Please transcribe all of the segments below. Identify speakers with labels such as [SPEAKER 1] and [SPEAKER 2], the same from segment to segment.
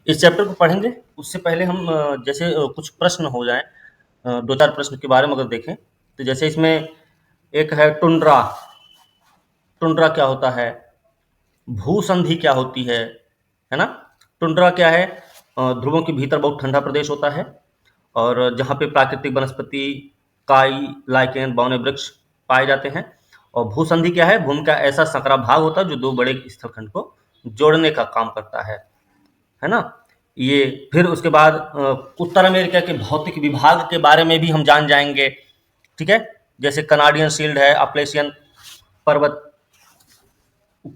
[SPEAKER 1] इस चैप्टर को पढ़ेंगे उससे पहले हम जैसे कुछ प्रश्न हो जाएं, दो चार प्रश्न के बारे में अगर देखें तो जैसे इसमें एक है टुंड्रा। टुंड्रा क्या होता है? भूसंधि क्या होती है ना? टुंड्रा क्या है? ध्रुवों के भीतर बहुत ठंडा प्रदेश होता है और जहाँ पे प्राकृतिक वनस्पति, काई, लाइकेन, बौने वृक्ष पाए जाते हैं। और भूसंधि क्या है? भूमि का ऐसा संकरा भाग होता है जो दो बड़े स्थलखंड को जोड़ने का काम करता है ना? ये फिर उसके बाद उत्तर अमेरिका के भौतिक विभाग के बारे में भी हम जान जाएंगे। ठीक है, जैसे कनाडियन शील्ड है, अपलेशियन पर्वत,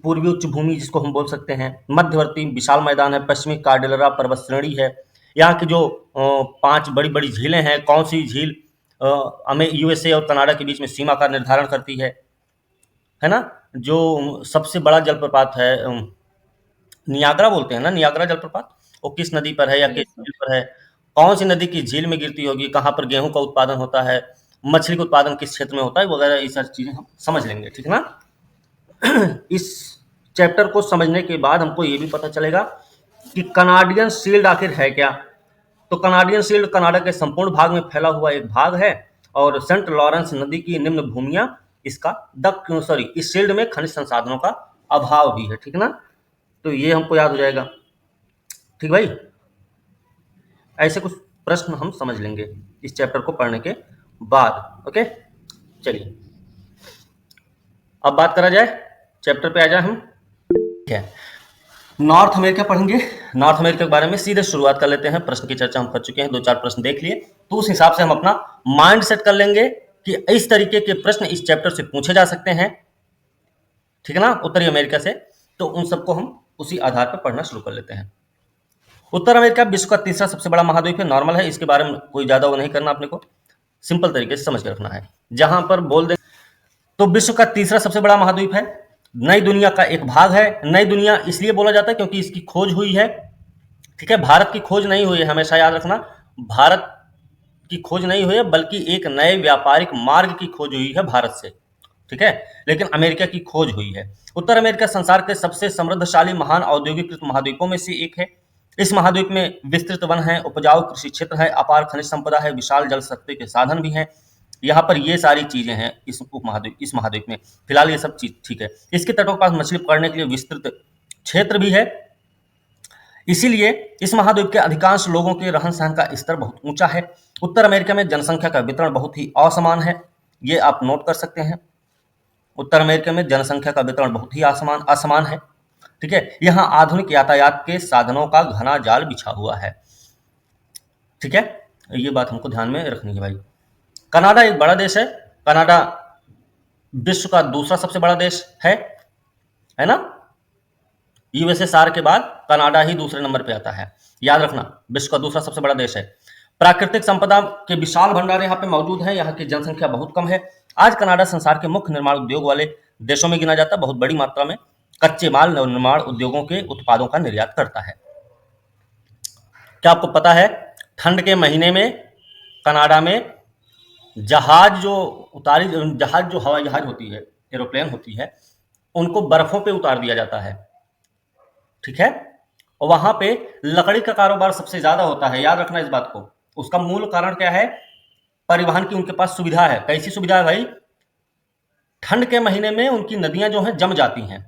[SPEAKER 1] पूर्वी उच्च भूमि जिसको हम बोल सकते हैं, मध्यवर्ती विशाल मैदान है, पश्चिमी कार्डेलरा पर्वत श्रेणी है। यहाँ की जो 5 बड़ी-बड़ी झीलें हैं, कौन सी झील हमें यूएसए और कनाडा के बीच में सीमा का निर्धारण करती है ना? जो सबसे बड़ा जलप्रपात है, नियाग्रा बोलते हैं ना, नियाग्रा जलप्रपात, वो किस नदी पर है या किस
[SPEAKER 2] यस सर।
[SPEAKER 1] झील पर है? कौन सी नदी की झील में गिरती होगी? कहाँ पर गेहूं का उत्पादन होता है? मछली का उत्पादन किस क्षेत्र में होता है? वगैरह ये सारी चीजें हम समझ लेंगे, ठीक है ना? इस चैप्टर को समझने के बाद हमको ये भी पता चलेगा कि कनाडियन शील्ड आखिर है क्या। तो कनाडियन शील्ड कनाडा के संपूर्ण भाग में फैला हुआ एक भाग है और सेंट लॉरेंस नदी की निम्न भूमियां इसका इस शील्ड में खनिज संसाधनों का अभाव भी है, ठीक है ना? तो ये हमको याद हो जाएगा। ठीक भाई, ऐसे कुछ प्रश्न हम समझ लेंगे इस चैप्टर को पढ़ने के बाद। ओके, चलिए अब बात करा जाए, चैप्टर पे आ जाए हम। ठीक है, नॉर्थ अमेरिका पढ़ेंगे। नॉर्थ अमेरिका के बारे में सीधे शुरुआत कर लेते हैं। प्रश्न की चर्चा हम कर चुके हैं, दो चार प्रश्न देख लिए, तो उस हिसाब से हम अपना माइंड सेट कर लेंगे कि इस तरीके के प्रश्न इस चैप्टर से पूछे जा सकते हैं, ठीक है ना, उत्तरी अमेरिका से। तो उन सबको हम उसी आधार पर पढ़ना शुरू कर लेते हैं। उत्तर अमेरिका विश्व का तीसरा सबसे बड़ा महाद्वीप है, नॉर्मल है, इसके बारे में कोई ज्यादा वो नहीं करना, अपने को सिंपल तरीके से समझ के रखना है। जहां पर बोल दे तो विश्व का तीसरा सबसे बड़ा महाद्वीप है, नई दुनिया का एक भाग है। नई दुनिया इसलिए बोला जाता है क्योंकि इसकी खोज हुई है, ठीक है। भारत की खोज नहीं हुई है, हमेशा याद रखना, भारत की खोज नहीं हुई है, बल्कि एक नए व्यापारिक मार्ग की खोज हुई है भारत से, ठीक है। लेकिन अमेरिका की खोज हुई है। उत्तर अमेरिका संसार के सबसे समृद्धशाली महान औद्योगिकृत महाद्वीपों में से एक है। इस महाद्वीप में विस्तृत वन है, उपजाऊ कृषि क्षेत्र है, अपार खनिज संपदा है, विशाल जल शक्ति के साधन भी हैं। यहाँ पर ये सारी चीजें हैं इस महाद्वीप में। फिलहाल ये सब चीज ठीक है। इसके तटों के पास मछली पकड़ने के लिए विस्तृत क्षेत्र भी है। इसीलिए इस महाद्वीप के अधिकांश लोगों के रहन सहन का स्तर बहुत ऊंचा है। उत्तर अमेरिका में जनसंख्या का वितरण बहुत ही असमान है, ये आप नोट कर सकते हैं। उत्तर अमेरिका में जनसंख्या का वितरण बहुत ही असमान है, ठीक है। यहाँ आधुनिक यातायात के साधनों का घना जाल बिछा हुआ है, ठीक है। ये बात हमको ध्यान में रखनी है भाई। कनाडा एक बड़ा देश है। कनाडा विश्व का दूसरा सबसे बड़ा देश है ना। यूएसएसआर के बाद कनाडा ही दूसरे नंबर पे आता है, याद रखना, विश्व का दूसरा सबसे बड़ा देश है। प्राकृतिक संपदा के विशाल भंडार यहाँ पे मौजूद है। यहाँ की जनसंख्या बहुत कम है। आज कनाडा संसार के मुख्य निर्माण उद्योग वाले देशों में गिना जाता है। बहुत बड़ी मात्रा में कच्चे माल निर्माण उद्योगों के उत्पादों का निर्यात करता है। क्या आपको पता है ठंड के महीने में कनाडा में जहाज जो हवाई जहाज होती है, एरोप्लेन होती है, उनको बर्फों पे उतार दिया जाता है, ठीक है। और वहां पे लकड़ी का कारोबार सबसे ज्यादा होता है, याद रखना इस बात को। उसका मूल कारण क्या है? परिवहन की उनके पास सुविधा है। कैसी सुविधा है भाई? ठंड के महीने में उनकी नदियां जो हैं जम जाती हैं,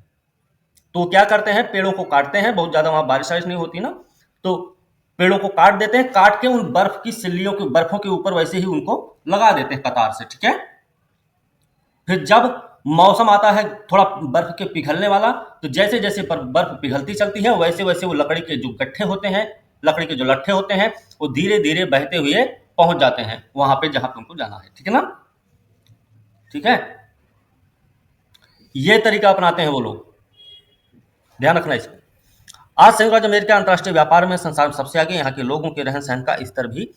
[SPEAKER 1] तो क्या करते हैं, पेड़ों को काटते हैं। बहुत ज्यादा वहां बारिश नहीं होती ना, तो पेड़ों को काट देते हैं, काट के उन बर्फ की सिल्लियों के बर्फों के ऊपर वैसे ही उनको लगा देते हैं कतार से, ठीक है। फिर जब मौसम आता है थोड़ा बर्फ के पिघलने वाला, तो जैसे जैसे बर्फ पिघलती चलती है, वैसे वैसे वो लकड़ी के जो गट्ठे होते हैं, लकड़ी के जो लट्ठे होते हैं, वो धीरे धीरे बहते हुए पहुंच जाते हैं वहां पे जहां पे उनको जाना है, ठीक है ना। ठीक है, ये तरीका अपनाते हैं वो लोग, ध्यान रखना इसको। आज संयुक्त राज्य अमेरिका अंतर्राष्ट्रीय व्यापार में संसार में सबसे आगे। यहाँ के लोगों के रहन सहन का स्तर भी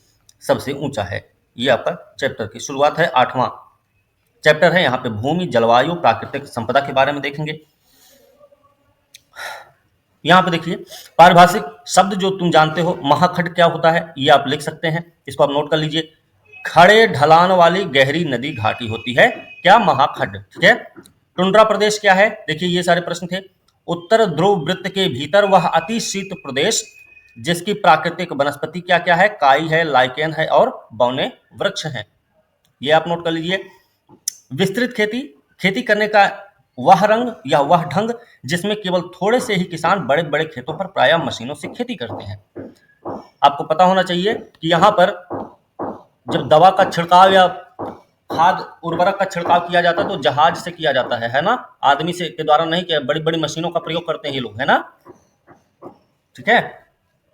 [SPEAKER 1] सबसे ऊंचा है। ये आपका चैप्टर की शुरुआत है, 8वां चैप्टर है। यहाँ पे भूमि, जलवायु, प्राकृतिक संपदा के बारे में देखेंगे। यहाँ पे देखिए पारिभाषिक शब्द जो तुम जानते हो, महाखंड क्या होता है ये आप लिख सकते हैं, इसको आप नोट कर लीजिए। खड़े ढलान वाली गहरी नदी घाटी होती है क्या? महाखंड, ठीक है। टुंड्रा प्रदेश क्या है? देखिए ये सारे प्रश्न थे। उत्तर ध्रुव वृत्त के भीतर वह अति शीत प्रदेश जिसकी प्राकृतिक वनस्पति क्या-क्या है? काई है, लाइकेन है और बौने वृक्ष हैं। ये आप नोट कर लीजिए। विस्तृत खेती, खेती करने का वह रंग या वह ढंग जिसमें केवल थोड़े से ही किसान बड़े-बड़े खेतों पर प्रायः मशीनों से खेती करते हैं। आपको पता होना चाहिए कि यहाँ पर जब दवा का छिड़काव या खाद उर्वरक का छिड़काव किया जाता है तो जहाज से किया जाता है ना? आदमी से के द्वारा नहीं किया, बड़ी-बड़ी मशीनों का प्रयोग करते हैं ये लोग, है ना? ठीक है?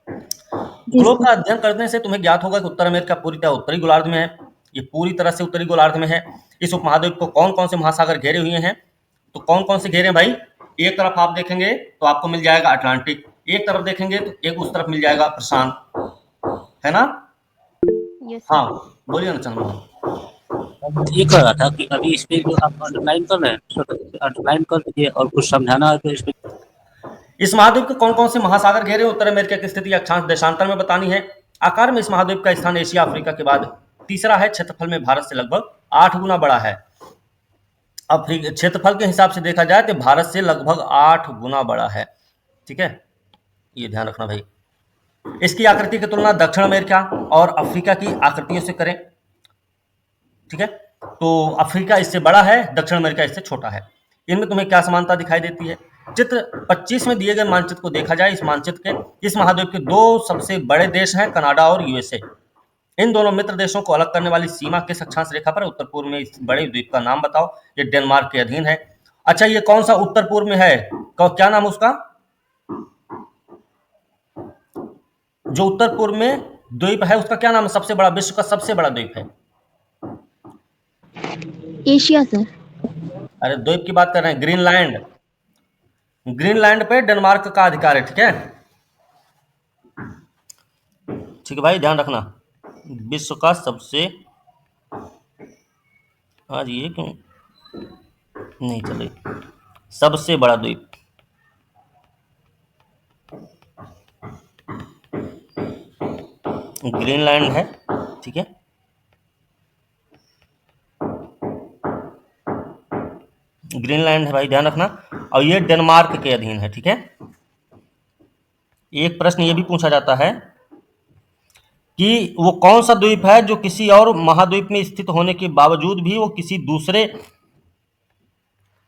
[SPEAKER 2] जी
[SPEAKER 1] ग्लोब
[SPEAKER 2] सर।
[SPEAKER 1] का अध्ययन करने से तुम्हें ज्ञात होगा कि उत्तर अमेरिका पूरी तरह उत्तरी गोलार्ध में है। ये पूरी तरह से उत्तरी गोलार्ध में है। इस उपमहाद्वीप को कौन-कौन से महासागर घेरे हुए हैं? तो कौन-कौन से घेरे हैं भाई? एक तरफ आप देखेंगे तो आपको मिल जाएगा अटलांटिक, एक तरफ देखेंगे तो एक उस तरफ मिल जाएगा प्रशांत, है ना?
[SPEAKER 2] यस
[SPEAKER 1] हाँ,
[SPEAKER 2] सर।
[SPEAKER 1] बोलिए ना चंद्रमोहन।
[SPEAKER 3] ये कह रहा था कि अभी इस पे जो आप अंडरलाइन कर रहे हैं उसको अंडरलाइन कर दीजिए और कुछ समझाना है तो इस पे
[SPEAKER 1] इस महाद्वीप के कौन-कौन से महासागर घेरे उत्तर अमेरिका की स्थिति अक्षांश देशांतर में बतानी है। आकार में इस महाद्वीप का स्थान एशिया अफ्रीका के बाद तीसरा है। क्षेत्रफल में भारत से लगभग 8 गुना बड़ा है। क्षेत्रफल के हिसाब से देखा जाए तो भारत से लगभग 8 गुना बड़ा है। ठीक है, ये ध्यान रखना भाई। इसकी आकृति की तुलना दक्षिण अमेरिका और अफ्रीका की आकृतियों से करें। ठीक है, तो अफ्रीका इससे बड़ा है, दक्षिण अमेरिका इससे छोटा है। इनमें तुम्हें क्या समानता दिखाई देती है? चित्र 25 में दिए गए मानचित्र को देखा जाए, इस मानचित्र के इस महाद्वीप के दो सबसे बड़े देश हैं कनाडा और यूएसए। इन दोनों मित्र देशों को अलग करने वाली सीमा किस अक्षांश रेखा पर? उत्तर पूर्व में इस बड़े द्वीप का नाम बताओ। ये डेनमार्क के अधीन है। अच्छा, ये कौन सा उत्तर पूर्व में है? क्या नाम उसका? जो उत्तर पूर्व में द्वीप है उसका क्या नाम है? सबसे बड़ा, विश्व का सबसे बड़ा द्वीप है।
[SPEAKER 2] Asia sir.
[SPEAKER 1] अरे द्वीप की बात कर रहे हैं, ग्रीनलैंड। ग्रीनलैंड पे डेनमार्क का अधिकार है। ठीक है, ठीक है भाई, ध्यान रखना। विश्व का सबसे, आज ये क्यों नहीं चल रही, सबसे बड़ा द्वीप ग्रीनलैंड है। ठीक है, ग्रीनलैंड है भाई, ध्यान रखना। और ये डेनमार्क के अधीन है। ठीक है, एक प्रश्न ये भी पूछा जाता है कि वो कौन सा द्वीप है जो किसी और महाद्वीप में स्थित होने के बावजूद भी वो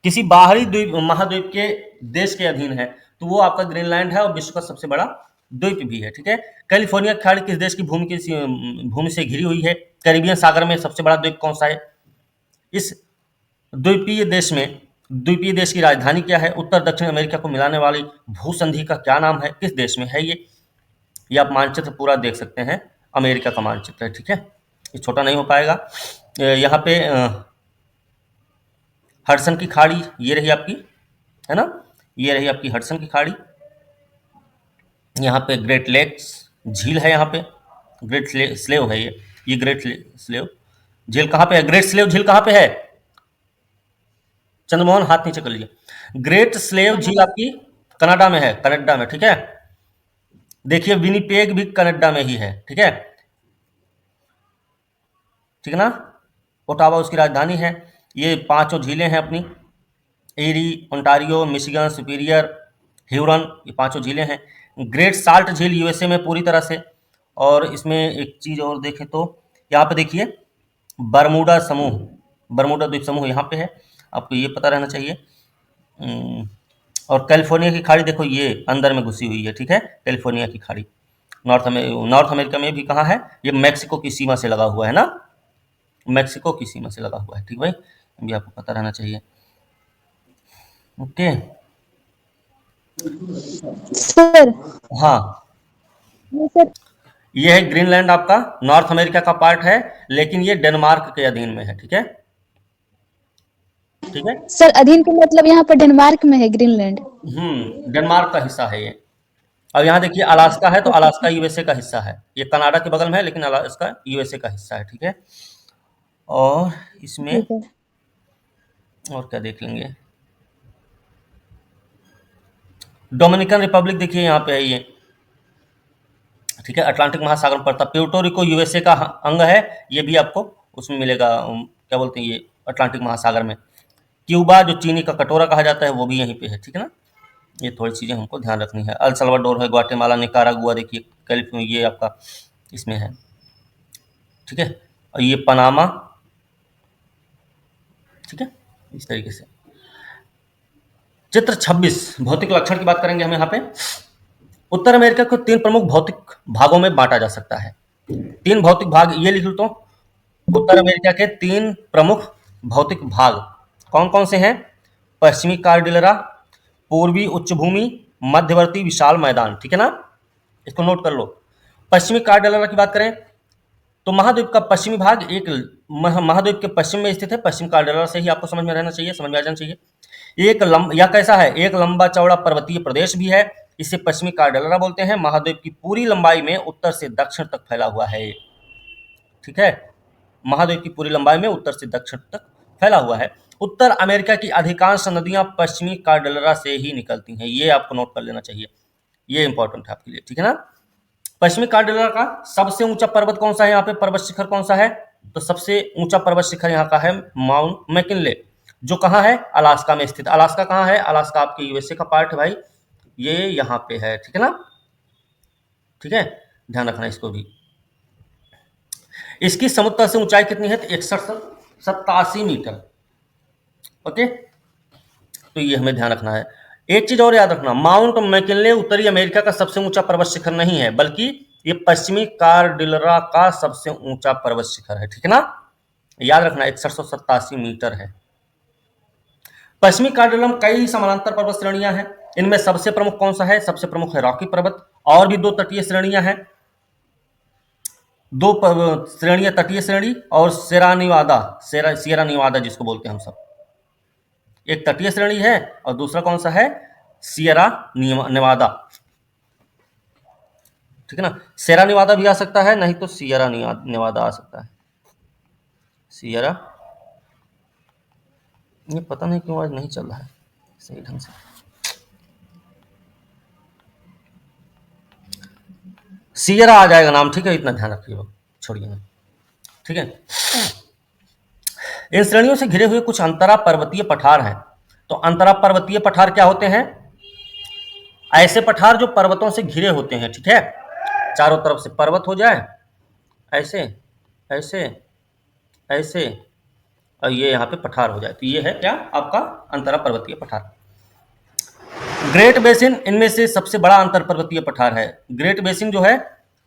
[SPEAKER 1] किसी बाहरी द्वीप महाद्वीप के देश के अधीन है। तो वो आपका ग्रीनलैंड है और विश्व का सबसे बड़ा द्वीप भी है। ठीक है, कैलिफोर्निया की खाड़ी किस देश की भूमि से घिरी हुई है? कैरिबियन सागर में सबसे बड़ा द्वीप कौन सा है? इस द्वीपीय देश की राजधानी क्या है? उत्तर दक्षिण अमेरिका को मिलाने वाली भूसंधि का क्या नाम है? किस देश में है ये आप मानचित्र पूरा देख सकते हैं। अमेरिका का मानचित्र है। ठीक है, ये छोटा नहीं हो पाएगा। यहाँ पे हडसन की खाड़ी ये रही आपकी, है ना? ये रही आपकी हडसन की खाड़ी। यहाँ पे ग्रेट लेक्स झील है। यहाँ पे ग्रेट स्लेव है। ये ग्रेट स्लेव झील कहाँ पे है? ग्रेट स्लेव झील कहाँ पे है? चंद्रमोहन हाथ नीचे कर लीजिए। ग्रेट स्लेव झील आपकी कनाडा में है, कनाडा में। ठीक है, देखिए विनिपेग भी कनाडा में ही है। ठीक है, ठीक है ना? ओटावा उसकी राजधानी है। ये पांचों झीलें हैं अपनी, एरी, ओंटारियो, मिशिगन, सुपीरियर, ह्यूरन, ये पांचों झीलें हैं। ग्रेट साल्ट झील यूएसए में पूरी तरह से। और इसमें एक चीज़ और देखें तो यहाँ पे देखिए बरमूडा द्वीप समूह यहाँ पे है, आपको ये पता रहना चाहिए। और कैलिफोर्निया की खाड़ी देखो, ये अंदर में घुसी हुई है। ठीक है, कैलिफोर्निया की खाड़ी नॉर्थ अमेरिका में भी कहाँ है? ये मैक्सिको की सीमा से लगा हुआ है ना, मैक्सिको की सीमा से लगा हुआ है। ठीक भाई, ये आपको पता रहना चाहिए। Okay
[SPEAKER 2] sir.
[SPEAKER 1] हाँ,
[SPEAKER 2] सर।
[SPEAKER 1] ये है ग्रीनलैंड, आपका नॉर्थ अमेरिका का पार्ट है, लेकिन ये डेनमार्क के अधीन में है। ठीक है, ठीक है।
[SPEAKER 2] सर अधीन का मतलब यहाँ पर डेनमार्क में है ग्रीनलैंड।
[SPEAKER 1] डेनमार्क का हिस्सा है ये। अब यहाँ देखिए अलास्का है, तो अलास्का यूएसए का हिस्सा है। ये कनाडा के बगल में है, लेकिन अलास्का यूएसए का हिस्सा है। ठीक है, और इसमें और क्या देख लेंगे? डोमिनिकन रिपब्लिक देखिए यहाँ पे है ये। ठीक है, अटलांटिक महासागर में पड़ता। प्यूर्टो रिको यूएसए का अंग है, ये भी आपको उसमें मिलेगा। क्या बोलते हैं ये, अटलांटिक महासागर में। क्यूबा जो चीनी का कटोरा कहा जाता है वो भी यहीं पे है। ठीक है ना? ये थोड़ी चीज़ें हमको ध्यान रखनी है। अल सल्वाडोर है, ग्वाटेमाला, निकारागुआ, देखिए कैलिफोर्निया, ये आपका इसमें है, ठीक है। और ये पनामा, ठीक है, इस तरीके से। चित्र 26 भौतिक लक्षण की बात करेंगे हम यहाँ पे। उत्तर अमेरिका को 3 प्रमुख भौतिक भागों में बांटा जा सकता है। 3 भौतिक भाग ये लिख लो तो, उत्तर अमेरिका के 3 प्रमुख भौतिक भाग कौन कौन से हैं? पश्चिमी कार्डिलरा, पूर्वी उच्चभूमि, मध्यवर्ती विशाल मैदान, ठीक है ना, इसको नोट कर लो। पश्चिमी कार्डिलरा की बात करें तो महाद्वीप का पश्चिमी भाग एक महाद्वीप के पश्चिम में स्थित है। पश्चिम कार्डिलरा से ही आपको समझ में रहना चाहिए, समझ में आ जाना चाहिए। या कैसा है, एक लंबा चौड़ा पर्वतीय प्रदेश भी है, इसे पश्चिमी कार्डिलरा बोलते हैं। महाद्वीप की पूरी लंबाई में उत्तर से दक्षिण तक फैला हुआ है, ठीक है। महाद्वीप की पूरी लंबाई में उत्तर से दक्षिण तक फैला हुआ है। उत्तर अमेरिका की अधिकांश नदियां पश्चिमी कार्डिलरा से ही निकलती हैं, ये आपको नोट कर लेना चाहिए, ये इंपॉर्टेंट है आपके लिए, ठीक है ना। पश्चिमी कार्डिलरा का सबसे ऊंचा पर्वत कौन सा है, यहाँ पे पर्वत शिखर कौन सा है? तो सबसे ऊंचा पर्वत शिखर यहाँ का है माउंट मैकिनले, जो कहाँ है? अलास्का में स्थित। अलास्का कहाँ है? अलास्का आपके यूएसए का पार्ट है भाई, ये यहाँ पे है, ठीक है ना, ठीक है, ध्यान रखना इसको भी। इसकी समुद्र तल से ऊंचाई कितनी है? तो 187 मीटर, ओके, तो ये हमें ध्यान रखना है। एक चीज और याद रखना, माउंट मैकिनले उत्तरी अमेरिका का सबसे ऊंचा पर्वत शिखर नहीं है, बल्कि ये पश्चिमी कार्डिलरा का सबसे ऊंचा पर्वत शिखर है, ठीक है ना, याद रखना 187 मीटर है। पश्चिमी कार्डिलरा में कई समानांतर पर्वत श्रेणियां हैं, इनमें सबसे प्रमुख कौन सा है? सबसे प्रमुख है रॉकी पर्वत, और भी 2 तटीय श्रेणियां हैं, 2 श्रेणियां, तटीय श्रेणी और सियरा निवादा जिसको बोलते हैं हम सब। एक तटीय श्रेणी है और दूसरा कौन सा है? सियरा नेवादा, ठीक है ना। सियरा नेवादा भी आ सकता है, नहीं तो सियरा नेवादा आ सकता है। सियरा, ये पता नहीं क्यों आज नहीं चल रहा है सही ढंग से। सियरा आ जाएगा नाम, ठीक है, इतना ध्यान रखिएगा, छोड़िए ना, ठीक है। इन श्रेणियों से घिरे हुए कुछ अंतरा पर्वतीय पठार हैं। तो अंतरा पर्वतीय पठार क्या होते हैं? ऐसे पठार जो पर्वतों से घिरे होते हैं, ठीक है, चारों तरफ से पर्वत हो जाए, ऐसे ऐसे ऐसे, और ये यहाँ पे पठार हो जाए, तो ये है क्या? आपका अंतरा पर्वतीय पठार। ग्रेट बेसिन इनमें से सबसे बड़ा अंतर पर्वतीय पठार है। ग्रेट बेसिन जो है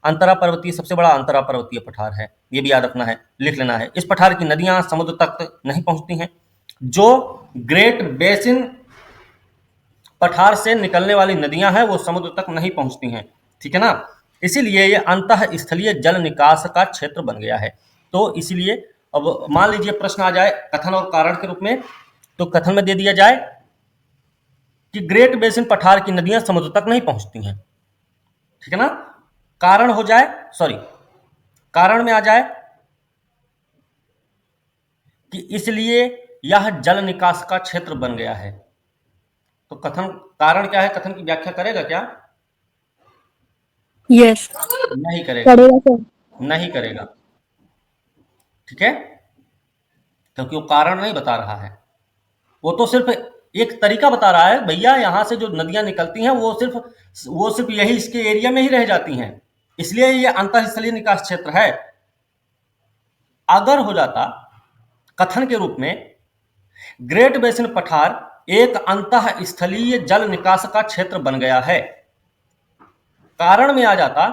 [SPEAKER 1] अंतरा पर्वतीय, सबसे बड़ा अंतरा पर्वतीय पठार है, ये भी याद रखना है, लिख लेना है। इस पठार की नदियां समुद्र तक नहीं पहुंचती हैं। जो ग्रेट बेसिन पठार से निकलने वाली नदियां हैं वो समुद्र तक नहीं पहुंचती हैं, ठीक है ना, इसीलिए ये अंतः स्थलीय जल निकास का क्षेत्र बन गया है। तो इसीलिए अब मान लीजिए प्रश्न आ जाए कथन और कारण के रूप में, तो कथन में दे दिया जाए कि ग्रेट बेसिन पठार की नदियां समुद्र तक नहीं पहुंचती हैं, ठीक है ना। कारण हो जाए, कारण में आ जाए कि इसलिए यह जल निकास का क्षेत्र बन गया है। तो कथन, कारण क्या है, कथन की व्याख्या करेगा क्या?
[SPEAKER 2] यस,
[SPEAKER 1] नहीं करेगा,
[SPEAKER 2] करेगा सर।
[SPEAKER 1] नहीं करेगा, ठीक है, क्योंकि वो कारण नहीं बता रहा है, वो तो सिर्फ एक तरीका बता रहा है, भैया यहां से जो नदियां निकलती हैं वो सिर्फ यही इसके एरिया में ही रह जाती हैं, इसलिए ये अंतःस्थलीय निकास क्षेत्र है। अगर हो जाता कथन के रूप में ग्रेट बेसिन पठार एक अंतःस्थलीय जल निकास का क्षेत्र बन गया है, कारण में आ जाता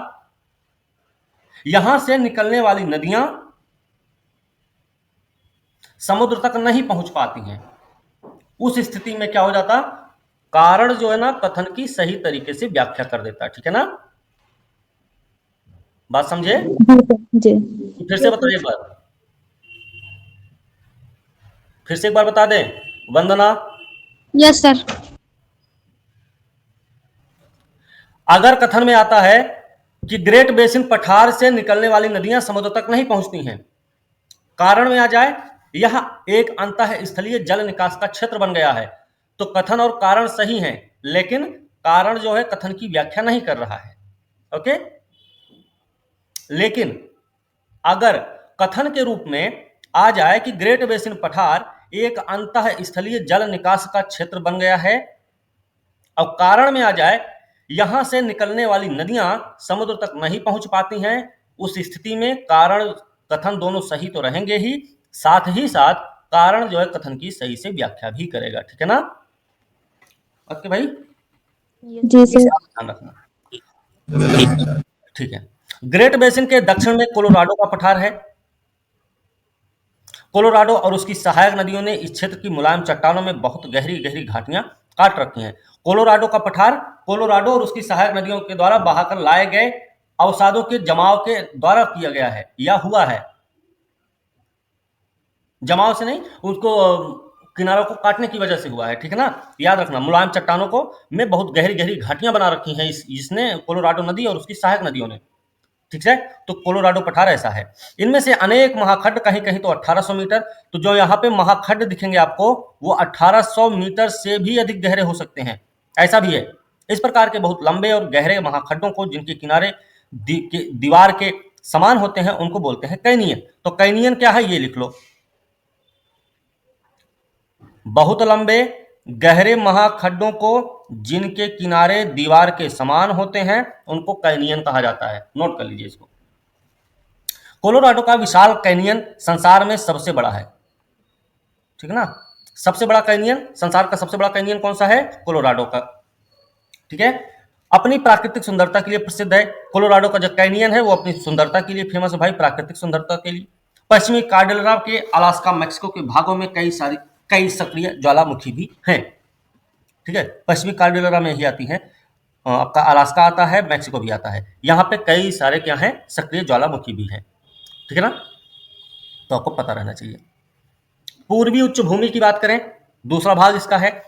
[SPEAKER 1] यहां से निकलने वाली नदियां समुद्र तक नहीं पहुंच पाती हैं, उस स्थिति में क्या हो जाता? कारण जो है ना कथन की सही तरीके से व्याख्या कर देता, ठीक है ना, बात समझे?
[SPEAKER 2] जी
[SPEAKER 1] फिर से बताइए, फिर से एक बार बता दें वंदना।
[SPEAKER 2] Yes sir.
[SPEAKER 1] अगर कथन में आता है कि ग्रेट बेसिन पठार से निकलने वाली नदियां समुद्र तक नहीं पहुंचती हैं, कारण में आ जाए यह एक अंतःस्थलीय जल निकास का क्षेत्र बन गया है, तो कथन और कारण सही हैं, लेकिन कारण जो है कथन की व्याख्या नहीं कर रहा है, ओके। लेकिन अगर कथन के रूप में आ जाए कि ग्रेट बेसिन पठार एक अंतःस्थलीय जल निकास का क्षेत्र बन गया है, अब कारण में आ जाए, यहां से निकलने वाली नदियां समुद्र तक नहीं पहुंच पाती हैं। उस स्थिति में कारण कथन दोनों सही तो रहेंगे ही साथ कारण जो है कथन की सही से व्याख्या भी करेगा। ठीक है ना? ओके भाई,
[SPEAKER 2] जी सर।
[SPEAKER 1] ध्यान रखना। ठीक है। ग्रेट बेसिन के दक्षिण में कोलोराडो का पठार है। कोलोराडो और उसकी सहायक नदियों ने इस क्षेत्र की मुलायम चट्टानों में बहुत गहरी गहरी घाटियां काट रखी हैं। कोलोराडो का पठार कोलोराडो और उसकी सहायक नदियों के द्वारा बहाकर लाए गए अवसादों के जमाव के द्वारा किया गया है या हुआ है। जमाव से नहीं, उसको किनारों को काटने की वजह से हुआ है। ठीक है ना? याद रखना, मुलायम चट्टानों को में बहुत गहरी गहरी घाटियां बना रखी हैं इसने कोलोराडो नदी और उसकी सहायक नदियों ने। ठीक है? तो कोलोराडो पठार ऐसा है। इनमें से अनेक महाखड्ड, कहीं कहीं तो 1800 मीटर, तो जो यहाँ पे महाखड्ड दिखेंगे आपको वो 1800 मीटर से भी अधिक गहरे हो सकते हैं, ऐसा भी है। इस प्रकार के बहुत लंबे और गहरे महाखड्डों को जिनके किनारे दीवार के समान होते हैं उनको बोलते हैं कैनियन। तो कैनियन क्या है ये लिख लो, बहुत लंबे गहरे महाखड्डों को जिनके किनारे दीवार के समान होते हैं उनको कैनियन कहा जाता है। नोट कर लीजिए इसको। कोलोराडो का विशाल कैनियन संसार में सबसे बड़ा है। ठीक है ना? सबसे बड़ा कैनियन, संसार का सबसे बड़ा कैनियन कौन सा है? कोलोराडो का। ठीक है? अपनी प्राकृतिक सुंदरता के लिए प्रसिद्ध है। कोलोराडो का जो कैनियन है वो अपनी सुंदरता के लिए फेमस है भाई, प्राकृतिक सुंदरता के लिए। पश्चिमी कार्डेलरा के अलास्का मैक्सिको के भागों में कई सक्रिय ज्वालामुखी भी हैं। ठीक है? पश्चिमी कार्डेलरा में ही आती है, आपका अलास्का आता है, मैक्सिको भी आता है। यहाँ पे कई सारे क्या हैं? सक्रिय ज्वालामुखी भी हैं। ठीक है ना? तो आपको पता रहना चाहिए। पूर्वी उच्च भूमि की बात करें, दूसरा भाग इसका है।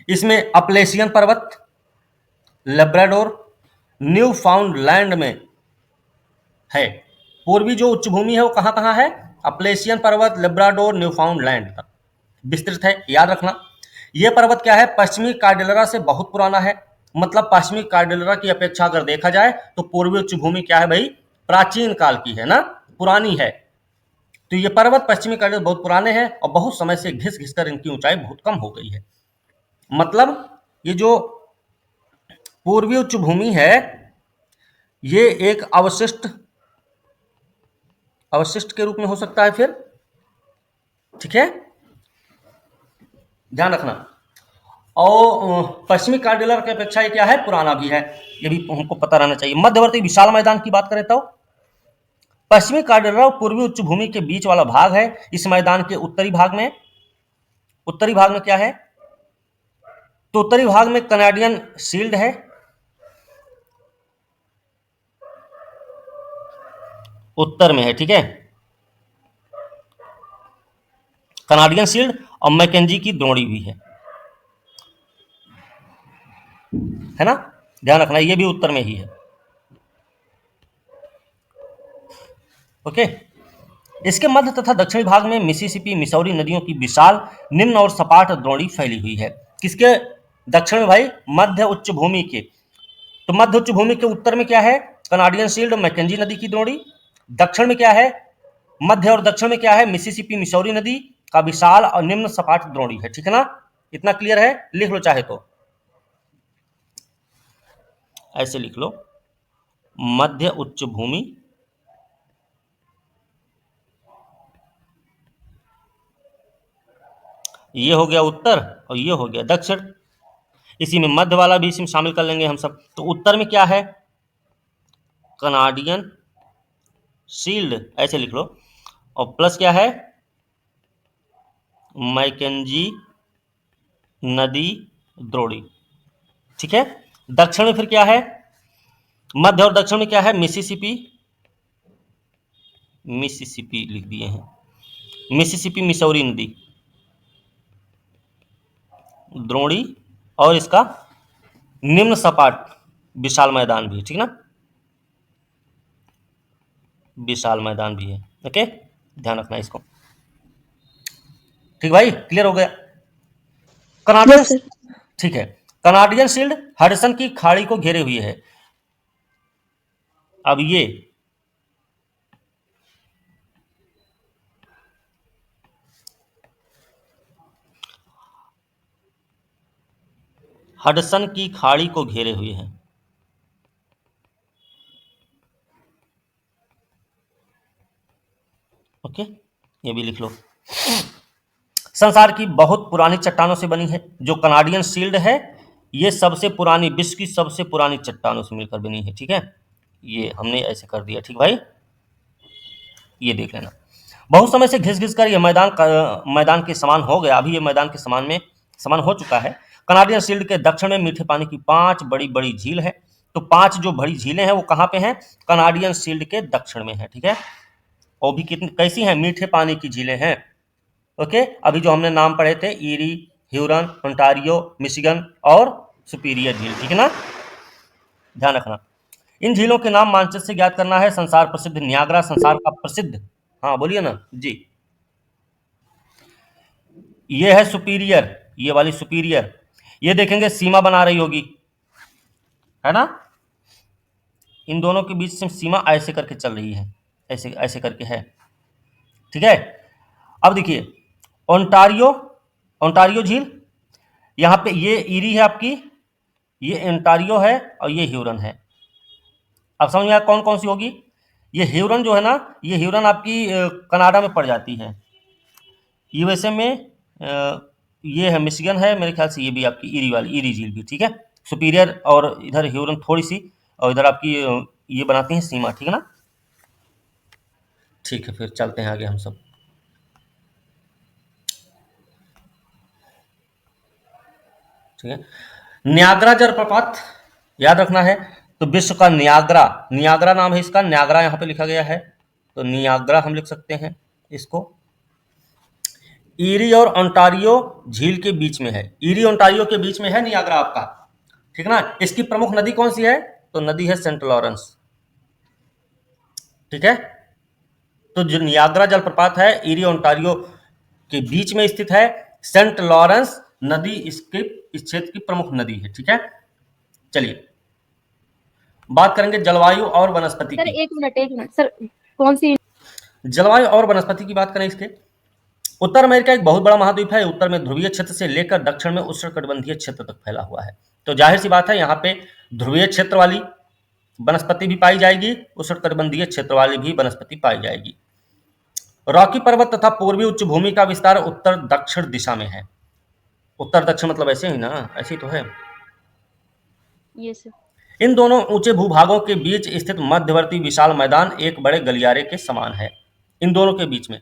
[SPEAKER 1] इसमें अपलेशियन पर्वत, लेब्राडोर, न्यू फाउंड लैंड में है। पूर्वी जो उच्च भूमि है वो कहाँ कहाँ है? अपलेशियन पर्वत, लेब्राडोर, न्यू फाउंड लैंड तक विस्तृत है। याद रखना, यह पर्वत क्या है? पश्चिमी कार्डेलरा से बहुत पुराना है। मतलब पश्चिमी कार्डेलरा की अपेक्षा अगर देखा जाए तो पूर्वी उच्च भूमि क्या है भाई? प्राचीन काल की है ना, पुरानी है। तो ये पर्वत पश्चिमी कार्डेलरा बहुत पुराने हैं और बहुत समय से घिस घिस कर इनकी ऊंचाई बहुत कम हो गई है। मतलब ये जो पूर्वी उच्च भूमि है ये एक अवशिष्ट अवशिष्ट के रूप में हो सकता है फिर। ठीक है, ध्यान रखना। और पश्चिमी कार्डेलरा की अपेक्षा ये क्या है? पुराना भी है, ये भी हमको पता रहना चाहिए। मध्यवर्ती विशाल मैदान की बात करें तो पश्चिमी कार्डेलरा और पूर्वी उच्च भूमि के बीच वाला भाग है। इस मैदान के उत्तरी भाग में क्या है? तो उत्तरी भाग में कनाडियन शील्ड है। उत्तर में है। ठीक है, कनाडियन शील्ड और मैकेंजी की द्रोणी भी है ना? ध्यान रखना, ये भी उत्तर में ही है। ओके। इसके मध्य तथा दक्षिणी भाग में मिसिसिपी, मिसौरी नदियों की विशाल निम्न और सपाट द्रोणी फैली हुई है। किसके दक्षिण में भाई? मध्य उच्च भूमि के। तो मध्य उच्च भूमि के उत्तर में क्या है? कनाडियन शील्ड, मैकेंजी नदी की द्रोणी। दक्षिण में क्या है? मध्य और दक्षिण में क्या है? मिसिसिपी, मिसौरी नदी का विशाल और निम्न सपाट द्रोणी है। ठीक है ना? इतना क्लियर है? लिख लो चाहे तो, ऐसे लिख लो, मध्य उच्च भूमि ये हो गया उत्तर और ये हो गया दक्षिण। इसी में मध्य वाला भी इसमें शामिल कर लेंगे हम सब। तो उत्तर में क्या है? कनाडियन शील्ड, ऐसे लिख लो, और प्लस क्या है? मैकेंजी नदी द्रोणी। ठीक है। दक्षिण में फिर क्या है? मध्य और दक्षिण में क्या है? मिसिसिपी, मिसिसिपी लिख दिए हैं, मिसिसिपी मिसौरी नदी द्रोणी और इसका निम्न सपाट विशाल मैदान भी। ठीक ना? विशाल मैदान भी है। ओके, ध्यान रखना इसको। ठीक भाई, क्लियर हो गया? Canadian,
[SPEAKER 2] yes sir.
[SPEAKER 1] ठीक है। कनाडियन शील्ड हडसन की खाड़ी को घेरे हुए है। अब ये हडसन की खाड़ी को घेरे हुए हैं। ओके, ये भी लिख लो। संसार की बहुत पुरानी चट्टानों से बनी है। जो कनाडियन शील्ड है ये सबसे पुरानी, विश्व की सबसे पुरानी चट्टानों से मिलकर बनी है। ठीक है, ये हमने ऐसे कर दिया। ठीक भाई, ये देख लेना। बहुत समय से घिस घिस कर ये मैदान के समान हो गया। अभी ये मैदान के समान हो चुका है। कनाडियन शील्ड के दक्षिण में मीठे पानी की 5 बड़ी बड़ी झील है। तो 5 जो बड़ी झीलें हैं वो कहाँ पे हैं? कनाडियन शील्ड के दक्षिण में है। ठीक है, वो भी कितनी कैसी हैं? मीठे पानी की झीलें हैं। ओके, अभी जो हमने नाम पढ़े थे, ईरी, ह्यूरन, ओंटारियो, मिशिगन और सुपीरियर झील। ठीक है ना, ध्यान रखना। इन झीलों के नाम मानचित्र से ज्ञात करना है। संसार प्रसिद्ध नियाग्रा, संसार का प्रसिद्ध, हाँ बोलिए ना जी, ये है सुपीरियर, ये वाली सुपीरियर। ये देखेंगे सीमा बना रही होगी, है ना, इन दोनों के बीच से सीमा ऐसे करके चल रही है, ऐसे ऐसे करके है। ठीक है, अब देखिए ओंटारियो, ओंटारियो झील, यहाँ पे ये ईरी है आपकी, ये ओंटारियो है और ये ह्यूरन है। अब समझ में आया कौन कौन सी होगी? ये ह्यूरन जो है ना, ये ह्यूरन आपकी कनाडा में पड़ जाती है। यूएसए में ये है, मिशिगन है मेरे ख्याल से, ये भी आपकी ईरी वाली, ईरी झील भी। ठीक है, सुपीरियर और इधर ह्यूरन थोड़ी सी, और इधर आपकी ये बनाती हैं सीमा। ठीक है ना, ठीक है, फिर चलते हैं आगे हम सब। ठीक है, नियाग्रा जलप्रपात याद रखना है। तो विश्व का नियाग्रा, नियाग्रा नाम है इसका, नियाग्रा यहाँ पे लिखा गया है, तो नियाग्रा हम लिख सकते हैं इसको। ईरी और ओंटारियो झील के बीच में है, ईरी ओंटारियो के बीच में है नियाग्रा आपका। ठीक है ना, इसकी प्रमुख नदी कौन सी है? तो नदी है सेंट लॉरेंस। ठीक है, तो जो नियाग्रा जलप्रपात है ईरी ओंटारियो के बीच में स्थित है। सेंट लॉरेंस नदी इसके इस क्षेत्र की प्रमुख नदी है। ठीक है, चलिए बात करेंगे जलवायु और वनस्पति
[SPEAKER 2] सर
[SPEAKER 1] की।
[SPEAKER 2] एक मिनट सर, कौन सी?
[SPEAKER 1] जलवायु और वनस्पति की बात करें इसके। उत्तर अमेरिका एक बहुत बड़ा महाद्वीप है। उत्तर में ध्रुवीय क्षेत्र से लेकर दक्षिण में उष्णकटिबंधीय क्षेत्र तक फैला हुआ है। तो जाहिर सी बात है यहाँ पे ध्रुवीय क्षेत्र वाली वनस्पति भी पाई जाएगी, उष्णकटिबंधीय क्षेत्र वाली भी वनस्पति पाई जाएगी। रॉकी पर्वत तथा पूर्वी उच्च भूमि का विस्तार उत्तर दक्षिण दिशा में है। उत्तर दक्षिण मतलब ऐसे ही ना, ऐसे ही तो है।
[SPEAKER 2] ये सर,
[SPEAKER 1] इन दोनों ऊंचे भूभागों के बीच स्थित मध्यवर्ती विशाल मैदान एक बड़े गलियारे के समान है। इन दोनों के बीच में,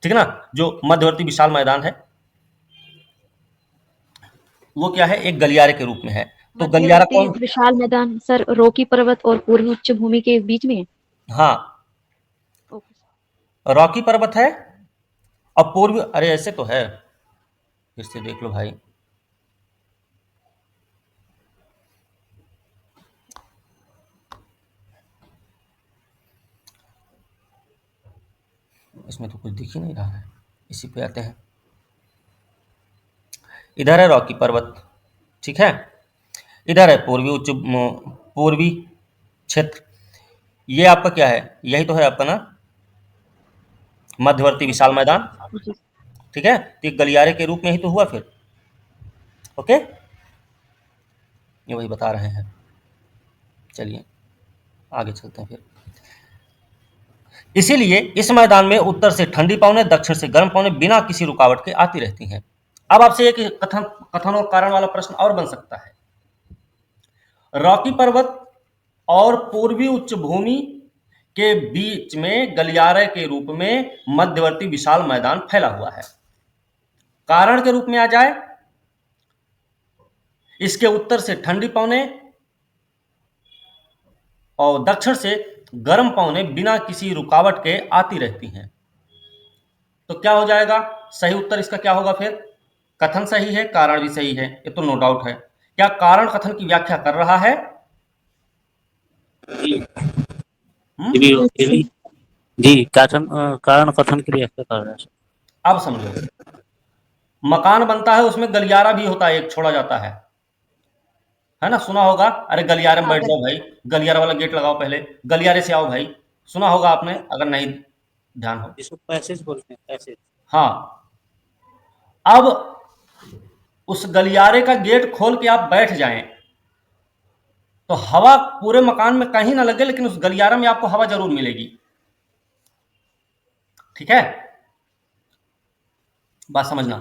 [SPEAKER 1] ठीक है ना, जो मध्यवर्ती विशाल मैदान है वो क्या है? एक गलियारे के रूप में है। तो गलियारा
[SPEAKER 2] मध्यवर्ती
[SPEAKER 1] कौन?
[SPEAKER 2] विशाल मैदान सर, रॉकी पर्वत और पूर्वी उच्च भूमि के बीच में है।
[SPEAKER 1] हाँ,
[SPEAKER 2] ओके।
[SPEAKER 1] रॉकी पर्वत है और पूर्व, अरे ऐसे तो है, फिर से देख लो भाई। इसमें तो कुछ दिख ही नहीं रहा है, इसी पे आते हैं। इधर है रॉकी पर्वत, ठीक है, इधर है पूर्वी क्षेत्र। ये आपका क्या है? यही तो है आपका ना, मध्यवर्ती विशाल मैदान।
[SPEAKER 2] जी।
[SPEAKER 1] ठीक है, तो ये गलियारे के रूप में ही तो हुआ फिर। ओके, ये वही बता रहे हैं। चलिए आगे चलते हैं फिर। इसीलिए इस मैदान में उत्तर से ठंडी पवनें, दक्षिण से गर्म पवनें बिना किसी रुकावट के आती रहती हैं। अब आपसे एक कथन और कारण वाला प्रश्न और बन सकता है। रॉकी पर्वत और पूर्वी उच्च भूमि के बीच में गलियारे के रूप में मध्यवर्ती विशाल मैदान फैला हुआ है। कारण के रूप में आ जाए, इसके उत्तर से ठंडी पवनें और दक्षिण से गर्म पवनें बिना किसी रुकावट के आती रहती हैं। तो क्या हो जाएगा? सही उत्तर इसका क्या होगा फिर? कथन सही है, कारण भी सही है, ये तो नो डाउट है। क्या कारण कथन की व्याख्या कर रहा है?
[SPEAKER 3] जी जी, कारण कथन के लिए ऐसा कर रहा है।
[SPEAKER 1] अब समझो, मकान बनता है उसमें गलियारा भी होता है, एक छोड़ा जाता है ना, सुना होगा। अरे गलियारे में बैठ जाओ भाई, गलियारा वाला गेट लगाओ, पहले गलियारे से आओ भाई, सुना होगा आपने अगर नहीं ध्यान हो।
[SPEAKER 3] इसको पैसेज बोलते हैं, पैसेज।
[SPEAKER 1] हाँ, अब उस गलियारे का गेट खोल के आप बैठ जाएं तो हवा पूरे मकान में कहीं ना लगे, लेकिन उस गलियारे में आपको हवा जरूर मिलेगी। ठीक है, बात समझना।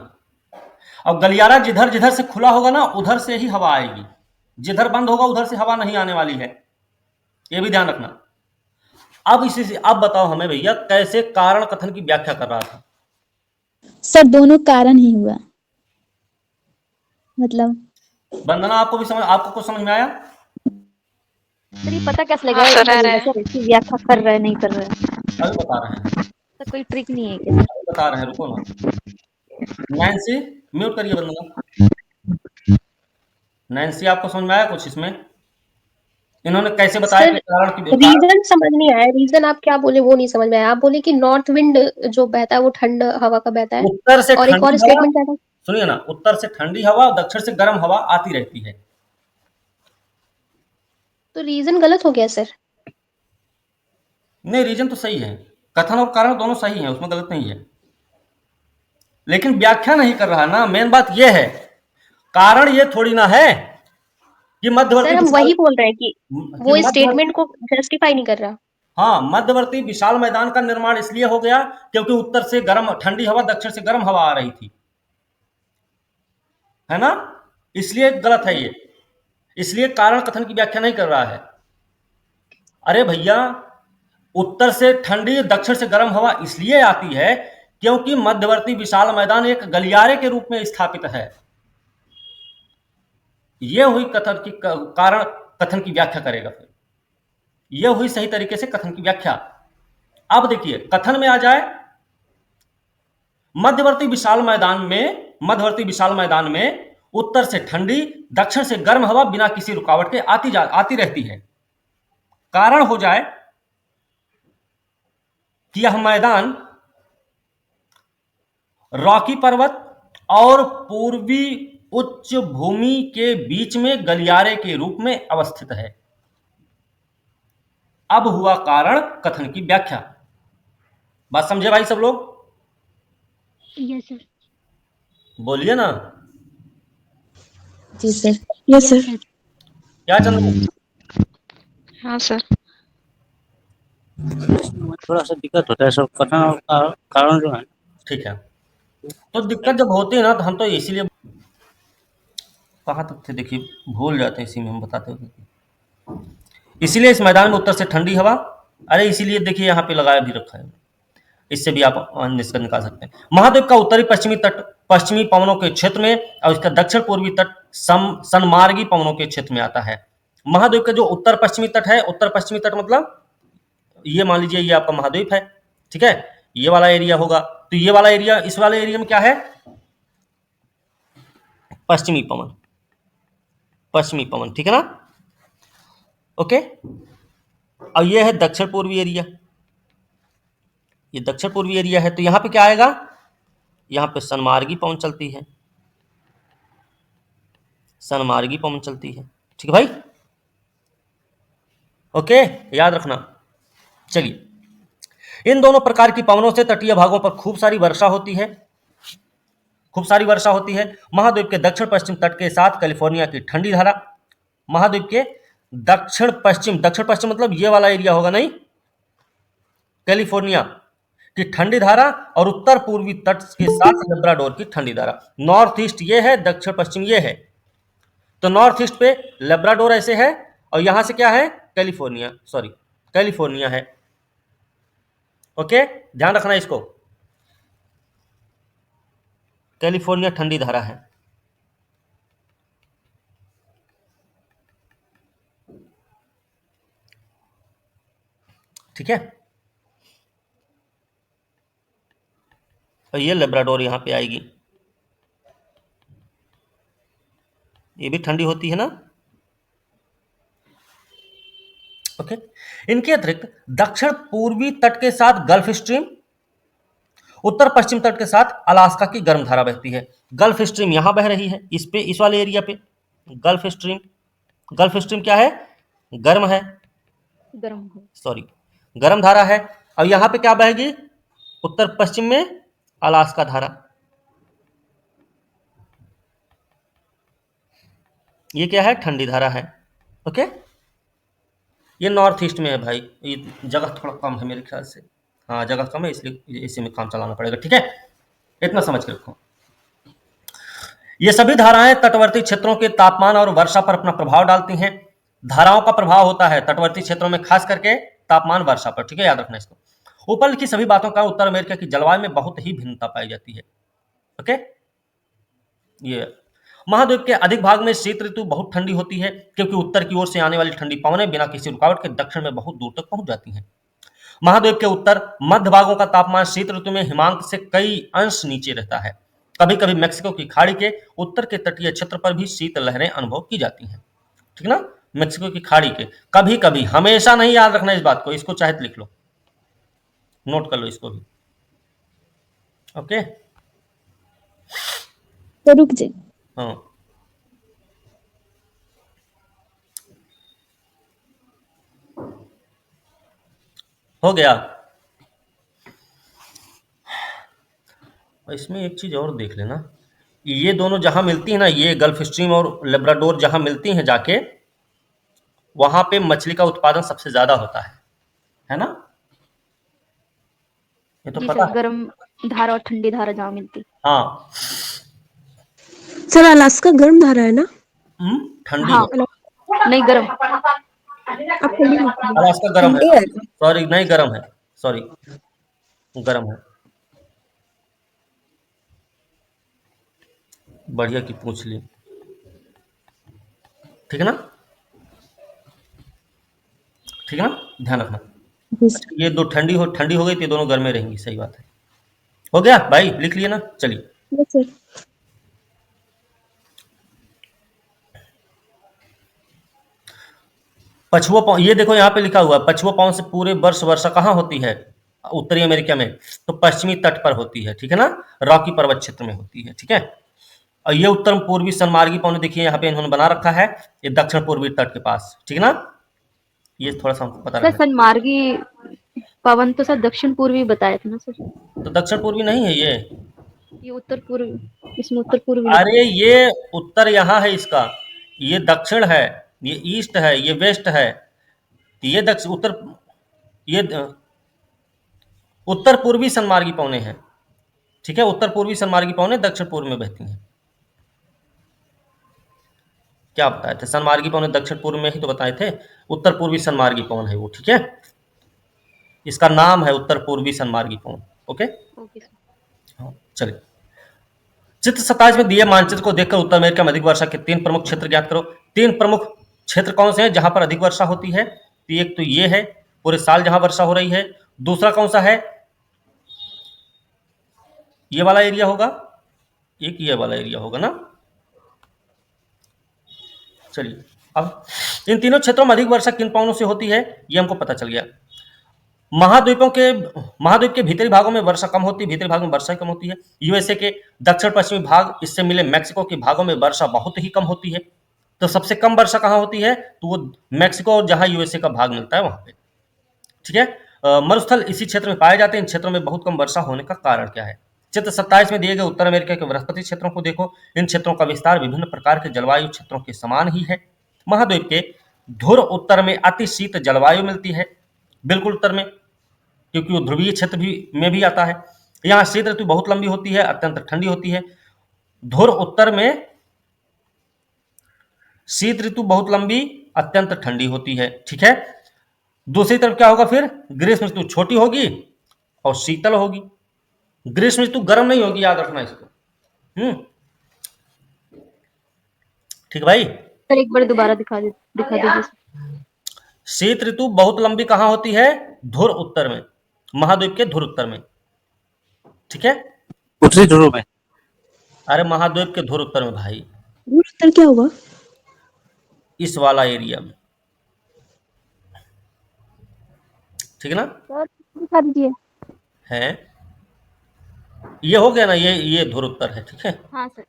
[SPEAKER 1] अब गलियारा जिधर जिधर से खुला होगा ना, उधर से ही हवा आएगी, जिधर बंद होगा उधर से हवा नहीं आने वाली है, ये भी ध्यान रखना। अब इसी से अब बताओ हमें भैया, कैसे कारण कथन की व्याख्या कर रहा था?
[SPEAKER 4] सर दोनों कारण ही हुआ, मतलब
[SPEAKER 1] वंदना, आपको कुछ समझ में आया?
[SPEAKER 2] सर ये पता कैसे
[SPEAKER 5] हाँ
[SPEAKER 2] लगेगा
[SPEAKER 5] सर, आ रहा है।
[SPEAKER 2] सर इसकी व्याख्या कर रहा है नहीं कर रहा है?
[SPEAKER 1] अभी बता रहे हैं,
[SPEAKER 2] सर कोई ट्रिक नहीं है क्या सर?
[SPEAKER 1] अभी बता रहे हैं, रुको ना। नैन्सी, म्यूट करिए वंदना। नैन्सी, आपको समझ में आया कुछ इसमें? इन्होंने कैसे बताया
[SPEAKER 5] सर
[SPEAKER 1] कि कारण की
[SPEAKER 5] रीजन समझ नहीं आया, रीजन आप क्या बोले वो नहीं समझ में आया। आप बोले कि नॉर्थ विंड जो बहता है वो ठंड हवा का बहता है,
[SPEAKER 1] उत्तर से
[SPEAKER 5] और एक
[SPEAKER 1] ठंडी
[SPEAKER 5] और
[SPEAKER 1] हवा,
[SPEAKER 5] स्टेटमेंट क्या था?
[SPEAKER 1] सुनिए ना, उत्तर से ठंडी हवा और दक्षिण से गर्म हवा आती रहती है।
[SPEAKER 5] तो रीजन गलत हो गया सर।
[SPEAKER 1] नहीं, रीजन तो सही है, कथन और कारण दोनों सही हैं, उसमें गलत नहीं है, लेकिन व्याख्या नहीं कर रहा ना। मेन बात यह है, कारण ये थोड़ी ना है कि मध्यवर्ती
[SPEAKER 5] सर हम
[SPEAKER 1] विशाल
[SPEAKER 5] वही बोल रहे हैं कि वो
[SPEAKER 1] कि
[SPEAKER 5] स्टेटमेंट को जस्टिफाई नहीं कर रहा।
[SPEAKER 1] हाँ, मध्यवर्ती विशाल मैदान का निर्माण इसलिए हो गया क्योंकि उत्तर से गर्म ठंडी हवा, दक्षिण से गर्म हवा आ रही थी, है ना? इसलिए गलत है ये, इसलिए कारण कथन की व्याख्या नहीं कर रहा है। अरे भैया, उत्तर से ठंडी दक्षिण से गर्म हवा इसलिए आती है क्योंकि मध्यवर्ती विशाल मैदान एक गलियारे के रूप में स्थापित है। यह हुई कथन की कारण कथन की व्याख्या करेगा, फिर यह हुई सही तरीके से कथन की व्याख्या। अब देखिए, कथन में आ जाए, मध्यवर्ती विशाल मैदान में उत्तर से ठंडी दक्षिण से गर्म हवा बिना किसी रुकावट के आती रहती है। कारण हो जाए कि यह मैदान रॉकी पर्वत और पूर्वी उच्च भूमि के बीच में गलियारे के रूप में अवस्थित है। अब हुआ कारण कथन की व्याख्या। बात समझे भाई सब लोग?
[SPEAKER 2] Yes sir.
[SPEAKER 1] बोलिए ना।
[SPEAKER 4] जी सर। Yes sir.
[SPEAKER 1] क्या चंद्र?
[SPEAKER 5] हाँ सर।
[SPEAKER 3] थोड़ा सा दिक्कत होता है सब कथन और कारण जो है।
[SPEAKER 1] ठीक है, तो दिक्कत जब होती है ना, तो हम तो इसीलिए, कहाँ तक थे देखिए, भूल जाते हैं, इसी में हम बताते हैं। इसीलिए इस मैदान में उत्तर से ठंडी हवा, अरे इसीलिए देखिए यहाँ पे लगाया भी रखा है, इससे भी आप निष्कर्ष निकाल सकते हैं। महाद्वीप का उत्तरी पश्चिमी तट पश्चिमी पवनों के क्षेत्र में और इसका दक्षिण पूर्वी तट सनमार्गी पवनों के क्षेत्र में आता है। महाद्वीप का जो उत्तर पश्चिमी तट है, उत्तर पश्चिमी तट मतलब ये मान लीजिए ये आपका महाद्वीप है, ठीक है, ये वाला एरिया होगा, तो ये वाला एरिया, इस वाले एरिया में क्या है? पश्चिमी पवन, ठीक है ना? ओके, और ये है दक्षिण पूर्वी एरिया, ये दक्षिण पूर्वी एरिया है, तो यहां पे क्या आएगा? यहां पे सनमार्गी पवन चलती है, सनमार्गी पवन चलती है, ठीक है भाई? ओके, याद रखना। चलिए, इन दोनों प्रकार की पवनों से तटीय भागों पर खूब सारी वर्षा होती है, खूब सारी वर्षा होती है। महाद्वीप के दक्षिण पश्चिम तट के साथ कैलिफोर्निया की ठंडी धारा, महाद्वीप के दक्षिण पश्चिम मतलब ये वाला एरिया होगा, नहीं, कैलिफोर्निया की ठंडी धारा और उत्तर पूर्वी तट के साथ लेब्राडोर की ठंडी धारा। नॉर्थ ईस्ट ये है, दक्षिण पश्चिम ये है, तो नॉर्थ ईस्ट पे लेब्राडोर ऐसे है और यहां से क्या है? कैलिफोर्निया है। ओके, ध्यान रखना इसको, कैलिफोर्निया ठंडी धारा है। ठीक है, और ये लेब्राडोर यहां पे आएगी, ये भी ठंडी होती है ना? ओके, इनके अतिरिक्त दक्षिण पूर्वी तट के साथ गल्फ स्ट्रीम, उत्तर पश्चिम तट के साथ अलास्का की गर्म धारा बहती है। गल्फ स्ट्रीम यहां बह रही है, इस पे, इस वाले एरिया पे गल्फ स्ट्रीम क्या है? गर्म है, गर्म धारा है, और यहां पे क्या बहेगी? उत्तर पश्चिम में अलास्का धारा। ये क्या है? ठंडी धारा है। ओके, ये नॉर्थ ईस्ट में है भाई, ये जगह थोड़ा कम है मेरे ख्याल से। हाँ, जगह कम है इसलिए इसी में काम चलाना पड़ेगा। ठीक है, इतना समझ के रखो। ये सभी धाराएं तटवर्ती क्षेत्रों के तापमान और वर्षा पर अपना प्रभाव डालती हैं। धाराओं का प्रभाव होता है तटवर्ती क्षेत्रों में खास करके तापमान, वर्षा पर। ठीक है, याद रखना इसको। ऊपर लिखी सभी बातों का उत्तर अमेरिका की जलवायु में बहुत ही भिन्नता पाई जाती है। ओके, ये महाद्वीप के अधिक भाग में शीत ऋतु बहुत ठंडी होती है, क्योंकि उत्तर की ओर से आने वाली ठंडी पवनें बिना किसी रुकावट के दक्षिण में बहुत दूर तक पहुंच जाती हैं। महाद्वीप के उत्तर मध्य भागों का तापमान शीत ऋतु में हिमांक से कई अंश नीचे रहता है। कभी कभी मैक्सिको की खाड़ी के उत्तर के तटीय क्षेत्र पर भी शीत लहरें अनुभव की जाती हैं। ठीक ना, मैक्सिको की खाड़ी के कभी कभी, हमेशा नहीं। याद रखना इस बात को, इसको चाहे तो लिख लो, नोट कर लो इसको भी। ओके,
[SPEAKER 4] तो रुक जाइए।
[SPEAKER 1] हाँ, हो गया। इसमें एक चीज और देख लेना, ये दोनों जहां मिलती है ना, ये गल्फ स्ट्रीम और लेब्राडोर जहां मिलती हैं जाके, वहां पे मछली का उत्पादन सबसे ज्यादा होता है ना? ये तो
[SPEAKER 2] जी
[SPEAKER 1] पता
[SPEAKER 2] सर,
[SPEAKER 1] है।
[SPEAKER 2] गर्म धारा और ठंडी धारा जहाँ मिलती।
[SPEAKER 1] हाँ,
[SPEAKER 6] सर अलास्का गर्म धारा है ना?
[SPEAKER 1] ठंडी
[SPEAKER 2] हाँ,
[SPEAKER 1] है।
[SPEAKER 2] नहीं गर्म।
[SPEAKER 6] आप ठंडी लिखिए।
[SPEAKER 1] अलास्का गर्म है,
[SPEAKER 6] ठंडी है।
[SPEAKER 1] सॉरी, नहीं गर्म है, सॉरी, गर्म है। बढ़िया की पूछ ली। ठीक है ना, ठीक है ना, ध्यान रखना।
[SPEAKER 4] जी सर।
[SPEAKER 1] ये दो ठंडी हो गई तो ये दोनों गर्म में रहेंगी। सही बात है। हो गया भाई, लिख लिए ना? चलिए,
[SPEAKER 4] यस सर।
[SPEAKER 1] पछुआ पवन, ये देखो यहाँ पे लिखा हुआ है, पछुआ पवन से पूरे वर्ष वर्षा कहाँ होती है? उत्तरी अमेरिका में, तो पश्चिमी तट पर होती है। ठीक है ना, रॉकी पर्वत क्षेत्र में होती है। ठीक है, और ये उत्तर पूर्वी सनमार्गी पवन, देखिए यहाँ पे इन्होंने बना रखा है, ये दक्षिण पूर्वी तट के पास। ठीक है ना, ये थोड़ा सा हमको पता
[SPEAKER 2] सर
[SPEAKER 1] रखना।
[SPEAKER 2] सनमार्गी पवन तो सर दक्षिण पूर्वी बताया था ना सर?
[SPEAKER 1] तो दक्षिण पूर्वी नहीं है ये?
[SPEAKER 2] ये उत्तर पूर्वी, इसमें उत्तर पूर्वी लिखा
[SPEAKER 1] अरे ये उत्तर यहाँ है इसका, ये दक्षिण है, ये ईस्ट है, ये वेस्ट है, ये दक्षिण उत्तर, ये उत्तर पूर्वी सनमार्गी पवने हैं। ठीक है, उत्तर पूर्वी सनमार्गी पवने दक्षिण पूर्व में बहती हैं। क्या बताए थे? सनमार्गी पवन दक्षिण पूर्व में ही तो बताए थे। उत्तर पूर्वी सनमार्गी पवन है वो। ठीक है, इसका नाम है उत्तर पूर्वी Sanmargi Pawan. Okay,
[SPEAKER 2] okay sir.
[SPEAKER 1] हाँ, चलिए। चित्र 27 में दिए मानचित्र को देखकर उत्तर अमेरिका में अधिक वर्षा के 3 प्रमुख क्षेत्र ज्ञात करो। 3 प्रमुख क्षेत्र कौन से हैं जहां पर अधिक वर्षा होती है? तो एक तो ये है, पूरे साल जहां वर्षा हो रही है। दूसरा कौन सा है? ये वाला एरिया होगा, एक ये वाला एरिया होगा ना। चलिए, अब इन तीनों क्षेत्रों में अधिक वर्षा किन पवनों से होती है ये हमको पता चल गया। महाद्वीप के भीतरी भागों में वर्षा कम होती है, भीतरी भागों में वर्षा कम होती है। यूएसए के दक्षिण पश्चिमी भाग, इससे मिले मैक्सिको के भागों में वर्षा बहुत ही कम होती है। तो सबसे कम वर्षा कहाँ होती है? तो वो मैक्सिको और जहाँ यूएसए का भाग मिलता है वहां पे। ठीक है, मरुस्थल इसी क्षेत्र में पाए जाते हैं। इन क्षेत्रों में बहुत कम वर्षा होने का कारण क्या है? चित्र 27 में दिए गए उत्तर अमेरिका के वनस्पति क्षेत्रों को देखो। इन क्षेत्रों का विस्तार विभिन्न प्रकार के जलवायु क्षेत्रों के समान ही है। महाद्वीप के धुर उत्तर में अति शीत जलवायु मिलती है, बिल्कुल उत्तर में, क्योंकि वो ध्रुवीय क्षेत्र में भी आता है। यहाँ शीत ऋतु बहुत लंबी होती है, अत्यंत ठंडी होती है। धुर उत्तर में शीत ऋतु बहुत लंबी, अत्यंत ठंडी होती है। ठीक है, दूसरी तरफ क्या होगा फिर? ग्रीष्म ऋतु छोटी होगी और शीतल होगी। ग्रीष्म ऋतु गर्म नहीं होगी, याद रखना इसको। ठीक भाई,
[SPEAKER 2] सर एक बार दोबारा दिखा दीजिए सर।
[SPEAKER 1] शीत ऋतु बहुत लंबी कहाँ होती है? धुर उत्तर में, महाद्वीप के धुर उत्तर में। ठीक है,
[SPEAKER 3] उत्तरी ध्रुव में।
[SPEAKER 1] अरे महाद्वीप के धुर उत्तर में भाई,
[SPEAKER 6] धुर उत्तर क्या हुआ?
[SPEAKER 1] इस वाला एरिया में। ठीक है ना,
[SPEAKER 2] सर दिखा दीजिए।
[SPEAKER 1] है ये हो गया ना, ये धुर उत्तर है। ठीक है,
[SPEAKER 2] हाँ सर।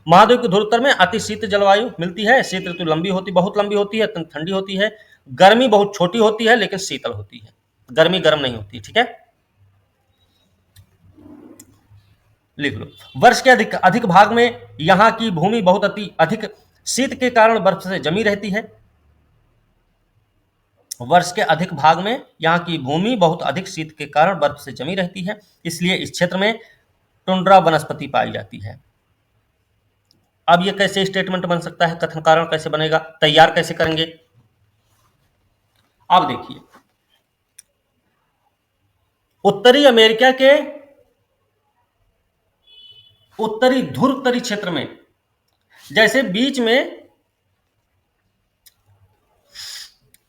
[SPEAKER 1] महाद्वीप के धुर उत्तर में अति शीत जलवायु मिलती है। शीत ऋतु लंबी होती, बहुत लंबी होती है, अत्यंत ठंडी होती है। गर्मी बहुत छोटी होती है लेकिन शीतल होती है, गर्मी गर्म नहीं होती। ठीक है, लिख लो। वर्ष के अधिक भाग में यहाँ की भूमि बहुत अधिक शीत के कारण बर्फ से जमी रहती है। वर्ष के अधिक भाग में यहाँ की भूमि बहुत अधिक शीत के कारण बर्फ से जमी रहती है, इसलिए इस क्षेत्र में टुंड्रा वनस्पति पाई जाती है। अब ये कैसे स्टेटमेंट बन सकता है, कथन कारण कैसे बनेगा, तैयार कैसे करेंगे? अब देखिए, उत्तरी अमेरिका के उत्तरी ध्रुव क्षेत्र में, जैसे बीच में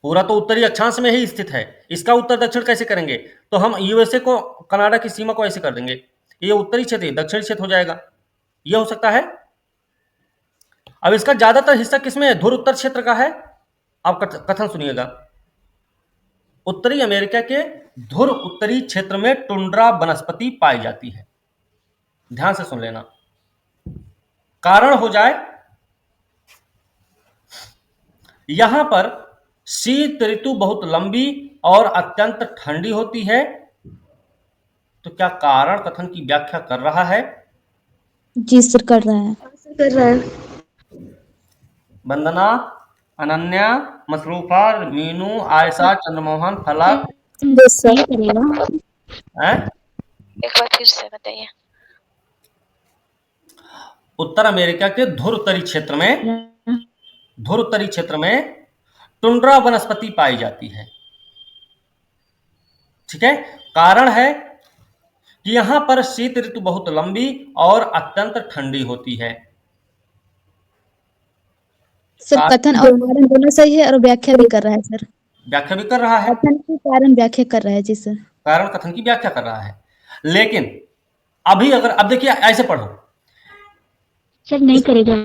[SPEAKER 1] पूरा तो उत्तरी अक्षांश में ही स्थित है, इसका उत्तर दक्षिण कैसे करेंगे? तो हम यूएसए को, कनाडा की सीमा को ऐसे कर देंगे, ये उत्तरी क्षेत्र दक्षिणी क्षेत्र हो जाएगा, ये हो सकता है। अब इसका ज्यादातर हिस्सा किसमें है? ध्रुव उत्तर क्षेत्र का है। अब कथन सुनिएगा, उत्तरी अमेरिका के ध्रुव उत्तरी क्षेत्र में टुंड्रा वनस्पति पाई जाती है। ध्यान से सुन लेना। कारण हो जाए, यहां पर शीत ऋतु बहुत लंबी और अत्यंत ठंडी होती है। तो क्या कारण कथन की व्याख्या कर रहा है?
[SPEAKER 4] जी सर, कर रहा है।
[SPEAKER 6] कर रहा है।
[SPEAKER 1] वंदना, अनन्या, मसरूफा, मीनू, आयशा, चंद्रमोहन, फलक,
[SPEAKER 4] यस सर।
[SPEAKER 1] हैं?
[SPEAKER 7] एक बार फिर से बताइए।
[SPEAKER 1] उत्तर अमेरिका के ध्रुव उत्तरी क्षेत्र में टुंड्रा वनस्पति पाई जाती है। ठीक है। कारण है कि यहां पर शीत ऋतु बहुत लंबी और अत्यंत ठंडी होती है।
[SPEAKER 4] सर कथन और कारण दोनों सही है और व्याख्या भी कर रहा है सर।
[SPEAKER 1] व्याख्या भी कर रहा है,
[SPEAKER 4] कथन की कारण व्याख्या कर रहा है। जी सर।
[SPEAKER 1] कारण कथन की व्याख्या कर रहा है। लेकिन अभी अगर, अब देखिए ऐसे पढ़ो
[SPEAKER 2] सर नहीं करेगा।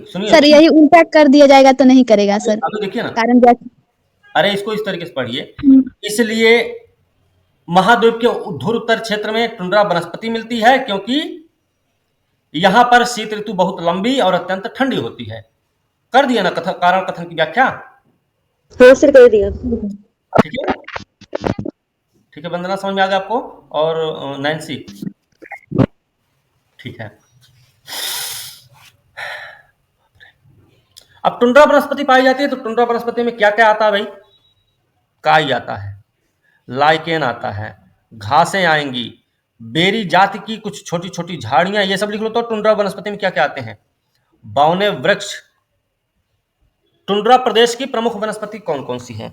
[SPEAKER 1] सुनिए
[SPEAKER 4] सर यही उल्टा कर दिया जाएगा तो नहीं करेगा सर।
[SPEAKER 1] अभी देखिए ना,
[SPEAKER 4] कारण व्याख्या।
[SPEAKER 1] अरे इसको इस तरीके से पढ़िए, इसलिए महाद्वीप के ध्रुव उत्तर क्षेत्र में टुंड्रा वनस्पति मिलती है क्योंकि यहां पर शीत ऋतु बहुत लंबी और अत्यंत ठंडी होती है। कर दिया ना कथन, कारण कथन की व्याख्या?
[SPEAKER 6] हाँ सर, कर दिया।
[SPEAKER 1] ठीक है, ठीक है। वंदना, समझ में आ गया आपको? और नैन्सी, ठीक है। अब टुंड्रा वनस्पति पाई जाती है, तो टुंड्रा वनस्पति में क्या क्या आता है भाई? काई आता है, लाइकेन आता है, घासें आएंगी, बेरी जाति की कुछ छोटी छोटी झाड़ियां, ये सब लिख लो। तो टुंड्रा वनस्पति में क्या क्या आते हैं? बौने वृक्ष। टुंड्रा प्रदेश की प्रमुख वनस्पति कौन कौन सी है?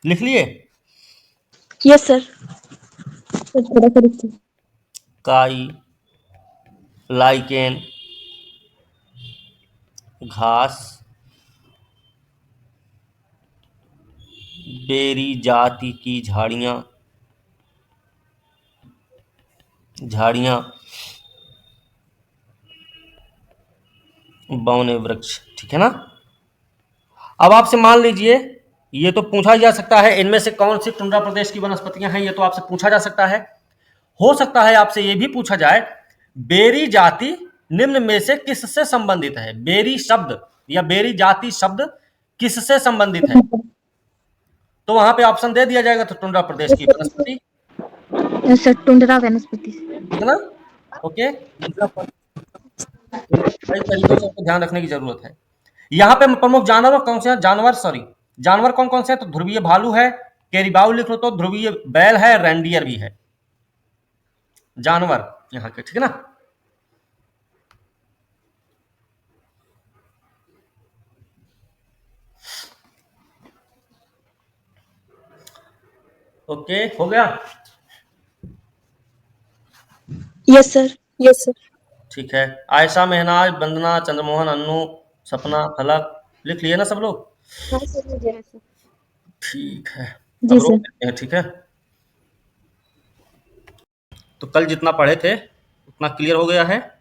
[SPEAKER 1] लिख लिए?
[SPEAKER 4] Yes sir. थोड़ा सा लिखिए।
[SPEAKER 1] काई, लाइकेन, घास, बेरी जाति की झाड़ियां, बौने वृक्ष। ठीक है ना? अब आपसे मान लीजिए, ये तो पूछा जा सकता है, इनमें से कौन सी टुंड्रा प्रदेश की वनस्पतियां हैं, ये तो आपसे पूछा जा सकता है। हो सकता है आपसे ये भी पूछा जाए, बेरी जाति निम्न में से किससे संबंधित है? बेरी शब्द या बेरी जाति शब्द किससे संबंधित है? तो वहां पे ऑप्शन दे दिया जाएगा, तो टुंड्रा प्रदेश की वनस्पति।
[SPEAKER 2] यस सर, टुंड्रा वनस्पति।
[SPEAKER 1] ठीक है ना? ओके, कई तरीकों से आपको ध्यान रखने की जरूरत है। यहाँ पे प्रमुख जानवर कौन से हैं? जानवर कौन कौन से हैं? तो ध्रुवीय भालू है, कैरिबाउ लिख लो, तो ध्रुवीय बैल है, रेंडियर भी है। जानवर यहाँ के, ठीक है ना? ओके, हो गया?
[SPEAKER 4] Yes sir.
[SPEAKER 6] Yes sir.
[SPEAKER 1] ठीक है। आयशा, महनाज, वंदना, चंद्रमोहन, अन्नू, सपना, फलक, लिख लिए ना सब लोग?
[SPEAKER 6] हाँ सर, हो गया सर।
[SPEAKER 1] ठीक है,
[SPEAKER 4] जी
[SPEAKER 1] अब रोक
[SPEAKER 4] सर।
[SPEAKER 1] देते हैं। ठीक है, तो कल जितना पढ़े थे उतना क्लियर हो गया है?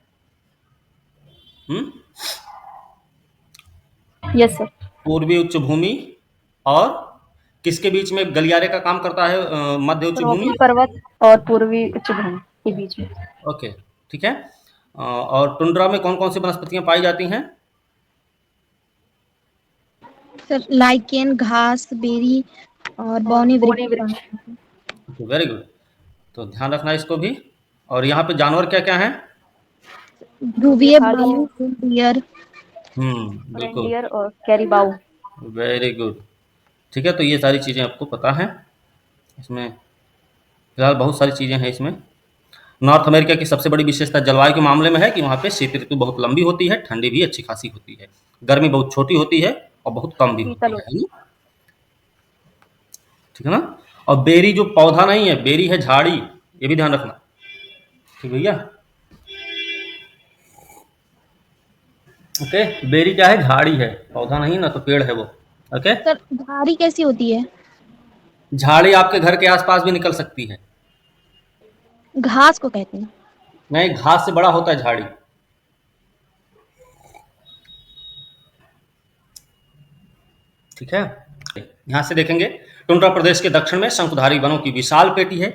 [SPEAKER 2] Yes sir.
[SPEAKER 1] पूर्वी उच्च भूमि और किसके बीच में गलियारे का काम करता है? मध्य उच्च भूमि,
[SPEAKER 2] रॉकी पर्वत और पूर्वी उच्च भूमि के बीच में।
[SPEAKER 1] ओके, ठीक है। और टुंड्रा में कौन कौन सी वनस्पतियां पाई जाती हैं?
[SPEAKER 4] सर लाइकेन, घास, बेरी और बौनी वृक्ष।
[SPEAKER 1] Very good. तो ध्यान रखना इसको भी। और यहाँ पे जानवर क्या क्या हैं?
[SPEAKER 4] ध्रुवीय भालू, डियर।
[SPEAKER 1] बिल्कुल,
[SPEAKER 2] रेंडियर और कैरिबाउ।
[SPEAKER 1] Very good. ठीक है, तो ये सारी चीज़ें आपको पता हैं। इसमें फिलहाल बहुत सारी चीज़ें हैं इसमें। नॉर्थ अमेरिका की सबसे बड़ी विशेषता जलवायु के मामले में है कि वहाँ पे शीत ऋतु बहुत लंबी होती है, ठंडी भी अच्छी खासी होती है, गर्मी बहुत छोटी होती है और बहुत कम भी होती है ना? ठीक है ना? और बेरी जो पौधा नहीं है, बेरी है झाड़ी, ये भी ध्यान रखना। ठीक भैया? ओके, बेरी क्या है? झाड़ी है, पौधा नहीं ना, तो पेड़ है वो। ओके,
[SPEAKER 4] सर झाड़ी कैसी होती है?
[SPEAKER 1] झाड़ी आपके घर के आसपास भी निकल सकती है।
[SPEAKER 4] घास को कहते हैं।
[SPEAKER 1] नहीं, घास से बड़ा होता है झाड़ी। ठीक है, यहां से देखेंगे टुंड्रा प्रदेश के दक्षिण में शंकुधारी वनों की विशाल पेटी है।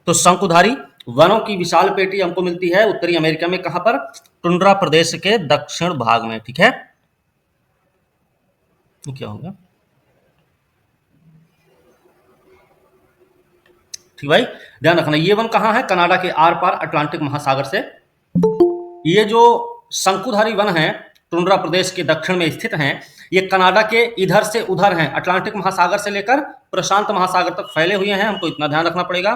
[SPEAKER 1] तो शंकुधारी वनों की विशाल पेटी हमको मिलती है उत्तरी अमेरिका में। कहां पर? टुंड्रा प्रदेश के दक्षिण भाग में। ठीक है, क्या हो गया? ठीक भाई, ध्यान रखना। ये वन कहां है? कनाडा के आर पार अटलांटिक महासागर से। ये जो शंकुधारी वन है टुंड्रा प्रदेश के दक्षिण में स्थित हैं, ये कनाडा के इधर से उधर हैं, अटलांटिक महासागर से लेकर प्रशांत महासागर तक फैले हुए हैं। हमको इतना ध्यान रखना पड़ेगा।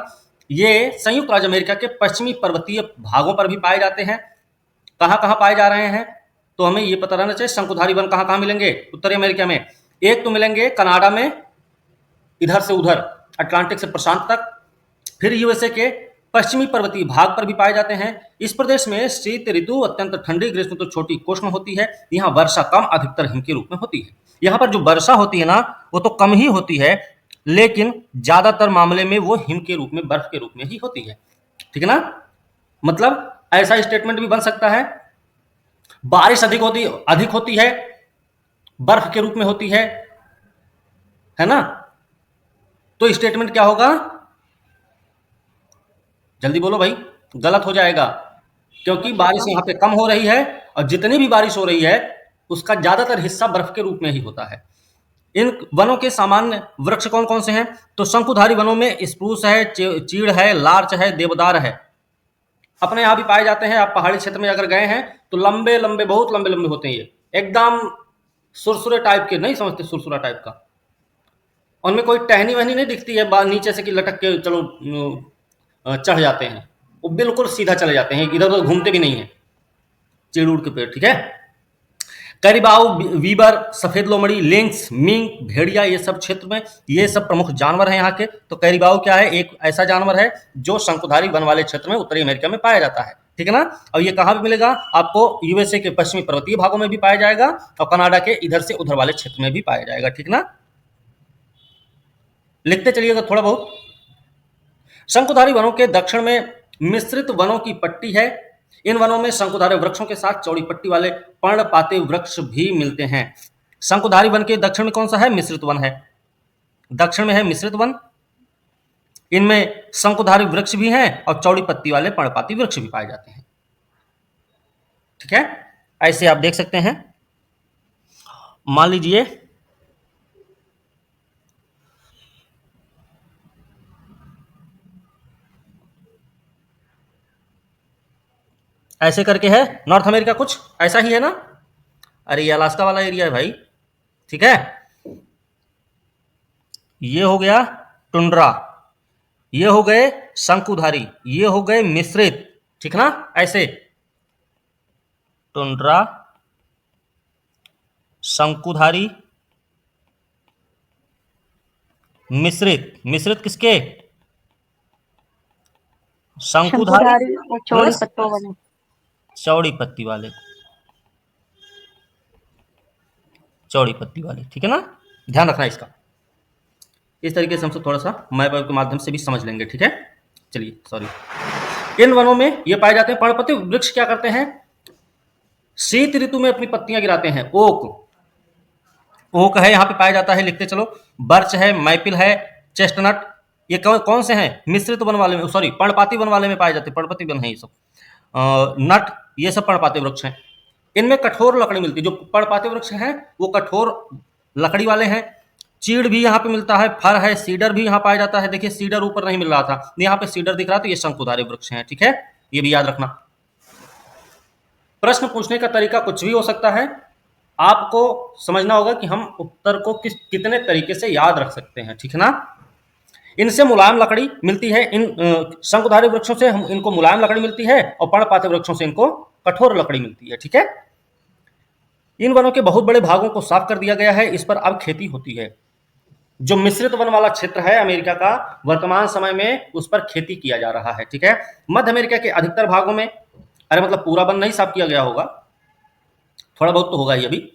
[SPEAKER 1] ये संयुक्त राज्य अमेरिका के पश्चिमी पर्वतीय भागों पर भी पाए जाते हैं। कहां कहां पाए जा रहे हैं तो हमें ये पता रहना चाहिए। शंकुधारी वन कहां कहां मिलेंगे उत्तरी अमेरिका में? एक तो मिलेंगे कनाडा में, इधर से उधर अटलांटिक से प्रशांत तक। फिर यूएसए के पश्चिमी पर्वतीय भाग पर भी पाए जाते हैं। इस प्रदेश में शीत ऋतु अत्यंत ठंडी, ग्रीष्म ऋतु छोटी कोष्ण होती है। यहाँ वर्षा कम, अधिकतर हिम के रूप में होती है। यहाँ पर जो वर्षा होती है ना, वो तो कम ही होती है, लेकिन ज्यादातर मामले में वो हिम के रूप में, बर्फ के रूप में ही होती है। ठीक है ना? मतलब ऐसा स्टेटमेंट भी बन सकता है, बारिश अधिक होती है, बर्फ के रूप में होती है ना? तो स्टेटमेंट क्या होगा? जल्दी बोलो भाई, गलत हो जाएगा, क्योंकि बारिश यहाँ पे कम हो रही है और जितनी भी बारिश हो रही है उसका ज्यादातर हिस्सा बर्फ के रूप में ही होता है। इन वनों के सामान्य वृक्ष कौन कौन से हैं? तो शंकुधारी वनों में स्प्रूस है, चीड़ है, लार्च है, देवदार है। अपने यहाँ भी पाए जाते हैं। आप पहाड़ी क्षेत्र में अगर गए हैं तो लंबे लंबे, बहुत लंबे लंबे होते हैं ये, एकदम सुरसुरे टाइप के। नहीं समझते सुरसुरा टाइप का? उनमें कोई टहनी वहनी नहीं दिखती है नीचे से कि लटक के चलो चढ़ जाते हैं। वो बिल्कुल सीधा चले जाते हैं, इधर उधर घूमते भी नहीं है। चेड़ूड़ के पेड़। ठीक है, कैरिबाउ, वीबर, सफेद लोमड़ी, लिंक्स, मिंक, भेड़िया, ये सब क्षेत्र में ये सब प्रमुख जानवर हैं यहाँ के। तो कैरिबाउ क्या है? एक ऐसा जानवर है जो शंकुधारी वन वाले क्षेत्र में उत्तरी अमेरिका में पाया जाता है। ठीक है ना? और ये कहाँ पे मिलेगा आपको? यूएसए के पश्चिमी पर्वतीय भागों में भी पाया जाएगा और कनाडा के इधर से उधर वाले क्षेत्र में भी पाया जाएगा। ठीक ना? लिखते चलिएगा थोड़ा बहुत। शंकुधारी वनों के दक्षिण में मिश्रित वनों की पट्टी है। इन वनों में शंकुधारी वृक्षों के साथ चौड़ी पट्टी वाले पर्णपाती वृक्ष भी मिलते हैं। शंकुधारी वन के दक्षिण में कौन सा है? मिश्रित वन है। दक्षिण में है मिश्रित वन। इनमें शंकुधारी वृक्ष भी हैं और चौड़ी पत्ती वाले पर्णपाती वृक्ष भी पाए जाते हैं। ठीक है, ऐसे आप देख सकते हैं। मान लीजिए ऐसे करके है नॉर्थ अमेरिका, कुछ ऐसा ही है ना? अरे ये अलास्का वाला एरिया है भाई। ठीक है, ये हो गया टुंड्रा, ये हो गए शंकुधारी, ये हो गए मिश्रित। ठीक ना? ऐसे टुंड्रा, शंकुधारी, मिश्रित। मिश्रित किसके? शंकुधारी
[SPEAKER 2] और चौड़ी पत्तों वाले।
[SPEAKER 1] चौड़ी पत्ती वाले, चौड़ी पत्ती वाले। ठीक है ना? ध्यान रखना इसका। इस तरीके से हम सब थोड़ा सा मैप के माध्यम से भी समझ लेंगे। ठीक है, चलिए सॉरी। इन वनों में ये पाए जाते हैं पर्णपाती वृक्ष। क्या करते हैं? शीत ऋतु में अपनी पत्तियां गिराते हैं। ओक, ओक है यहाँ पे पाया जाता है, लिखते चलो। बर्च है, मैपिल है, चेस्टनट। ये कौन से हैं? मिश्रित वन वाले में, सॉरी पर्णपाती वन वाले में पाए जाते हैं। पर्णपाती वन है ये सब। नट, ये सब पर्णपाती वृक्ष हैं। इनमें कठोर लकड़ी मिलती है। जो पर्णपाती वृक्ष हैं वो कठोर लकड़ी वाले हैं। चीड़ भी यहाँ पे मिलता है, फर है, सीडर भी यहाँ पाया जाता है। देखिए सीडर ऊपर नहीं मिल रहा था, यहाँ पे सीडर दिख रहा है, तो ये शंकुधारी वृक्ष हैं। ठीक है, ये भी याद रखना। प्रश्न पूछने का तरीका कुछ भी हो सकता है, आपको समझना होगा कि हम उत्तर को कितने तरीके से याद रख सकते हैं। ठीक है ना। इनसे मुलायम लकड़ी मिलती है, इन शंकुधारी वृक्षों से हम इनको मुलायम लकड़ी मिलती है, और पर्णपाती वृक्षों से इनको कठोर लकड़ी मिलती है। ठीक है। इन वनों के बहुत बड़े भागों को साफ कर दिया गया है, इस पर अब खेती होती है। जो मिश्रित वन वाला क्षेत्र है अमेरिका का, वर्तमान समय में उस पर खेती किया जा रहा है। ठीक है। मध्य अमेरिका के अधिकतर भागों में, अरे मतलब पूरा वन नहीं साफ किया गया होगा, थोड़ा बहुत तो होगा ही अभी।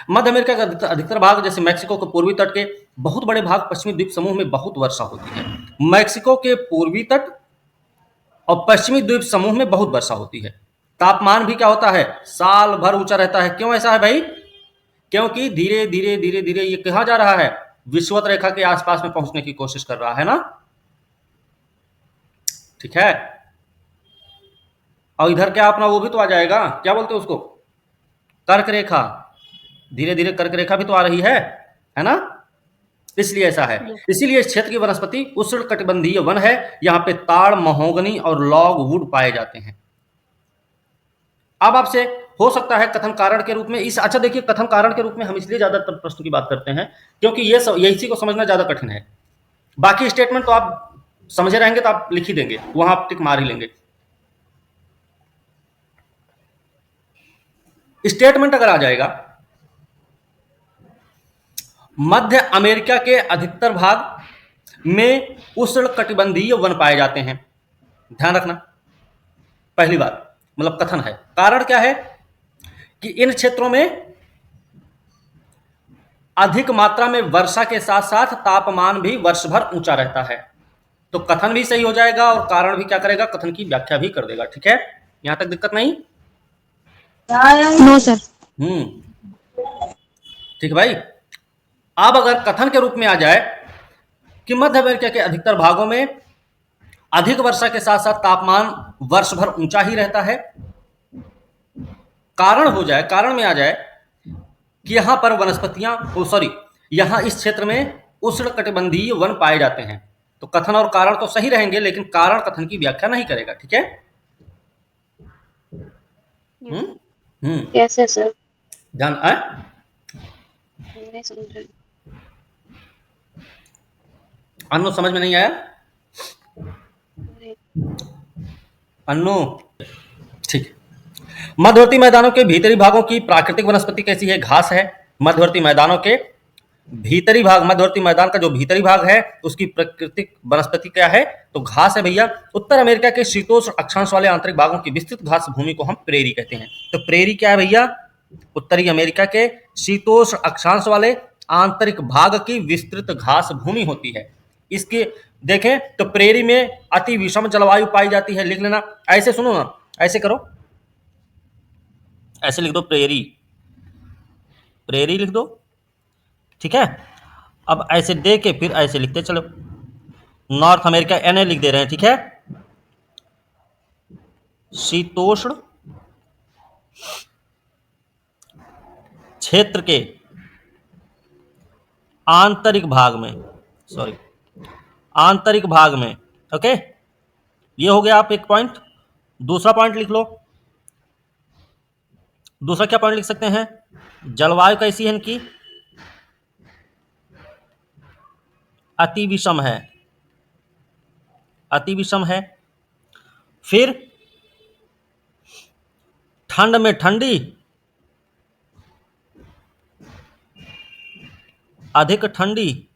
[SPEAKER 1] मध्य अमेरिका का अधिकतर भाग, जैसे मैक्सिको के पूर्वी तट के बहुत बड़े भाग, पश्चिमी द्वीप समूह में बहुत वर्षा होती है। मैक्सिको के पूर्वी तट और पश्चिमी द्वीप समूह में बहुत वर्षा होती है। तापमान भी क्या होता है, साल भर ऊंचा रहता है। क्यों ऐसा है भाई? क्योंकि धीरे धीरे धीरे धीरे ये कहाँ जा रहा है, विषुवत रेखा के आसपास में पहुंचने की कोशिश कर रहा है ना। ठीक है। और इधर क्या अपना वो भी तो आ जाएगा, क्या बोलते हैं उसको, कर्क रेखा। धीरे धीरे कर्क रेखा भी तो आ रही है ना। इसलिए ऐसा है। इसीलिए इस क्षेत्र की वनस्पति उष्णकटिबंधीय वन है। यहाँ पे ताड़, महोगनी और लॉग वुड पाए जाते हैं। अब आपसे हो सकता है कथन कारण के रूप में अच्छा देखिए, कथन कारण के रूप में हम इसलिए ज्यादातर प्रश्न की बात करते हैं क्योंकि ये इसी को समझना ज्यादा कठिन है। बाकी स्टेटमेंट तो आप समझे रहेंगे तो आप लिख ही देंगे, वहां आप टिक मार ही लेंगे। स्टेटमेंट अगर आ जाएगा, मध्य अमेरिका के अधिकतर भाग में उष्णकटिबंधीय वन पाए जाते हैं। ध्यान रखना, पहली बात मतलब कथन है। कारण क्या है कि इन क्षेत्रों में अधिक मात्रा में वर्षा के साथ साथ तापमान भी वर्ष भर ऊंचा रहता है। तो कथन भी सही हो जाएगा और कारण भी क्या करेगा, कथन की व्याख्या भी कर देगा। ठीक है, यहां तक दिक्कत नहीं?
[SPEAKER 4] No sir.
[SPEAKER 1] ठीक है भाई। अब अगर कथन के रूप में आ जाए कि मध्य अमेरिका के अधिकतर भागों में अधिक वर्षा के साथ साथ तापमान वर्ष भर ऊंचा ही रहता है, कारण में आ जाए कि यहां पर वनस्पतियां यहां इस क्षेत्र में उष्णकटिबंधीय वन पाए जाते हैं, तो कथन और कारण तो सही रहेंगे, लेकिन कारण कथन की व्याख्या नहीं करेगा। ठीक है।
[SPEAKER 5] कैसे सर?
[SPEAKER 1] ध्यान
[SPEAKER 5] नहीं समझ रहे।
[SPEAKER 1] अन्नू समझ में नहीं आया? अन्नू ठीक। मध्यवर्ती मैदानों के भीतरी भागों की प्राकृतिक वनस्पति कैसी है? घास है। मध्यवर्ती मैदान का जो भीतरी भाग है उसकी प्राकृतिक वनस्पति क्या है? तो घास है भैया। उत्तर अमेरिका के शीतोष्ण अक्षांश वाले आंतरिक भागों की विस्तृत घास भूमि को हम प्रेरी कहते हैं। तो प्रेरी क्या है भैया? उत्तरी अमेरिका के शीतोष्ण अक्षांश वाले आंतरिक भाग की विस्तृत घास भूमि होती है। इसके देखें तो प्रेरी में अति विषम जलवायु पाई जाती है। लिख लेना, ऐसे सुनो ना, ऐसे करो, ऐसे लिख दो, प्रेरी लिख दो। ठीक है। अब ऐसे दे के फिर ऐसे लिखते चलो, नॉर्थ अमेरिका एनए लिख दे रहे हैं। ठीक है। शीतोष्ण क्षेत्र के आंतरिक भाग में, ओके, ये हो गया आप एक पॉइंट। दूसरा पॉइंट लिख लो। दूसरा क्या पॉइंट लिख सकते हैं? जलवायु कैसी है इनकी? अति विषम है। फिर ठंड में ठंडी, अधिक ठंडी,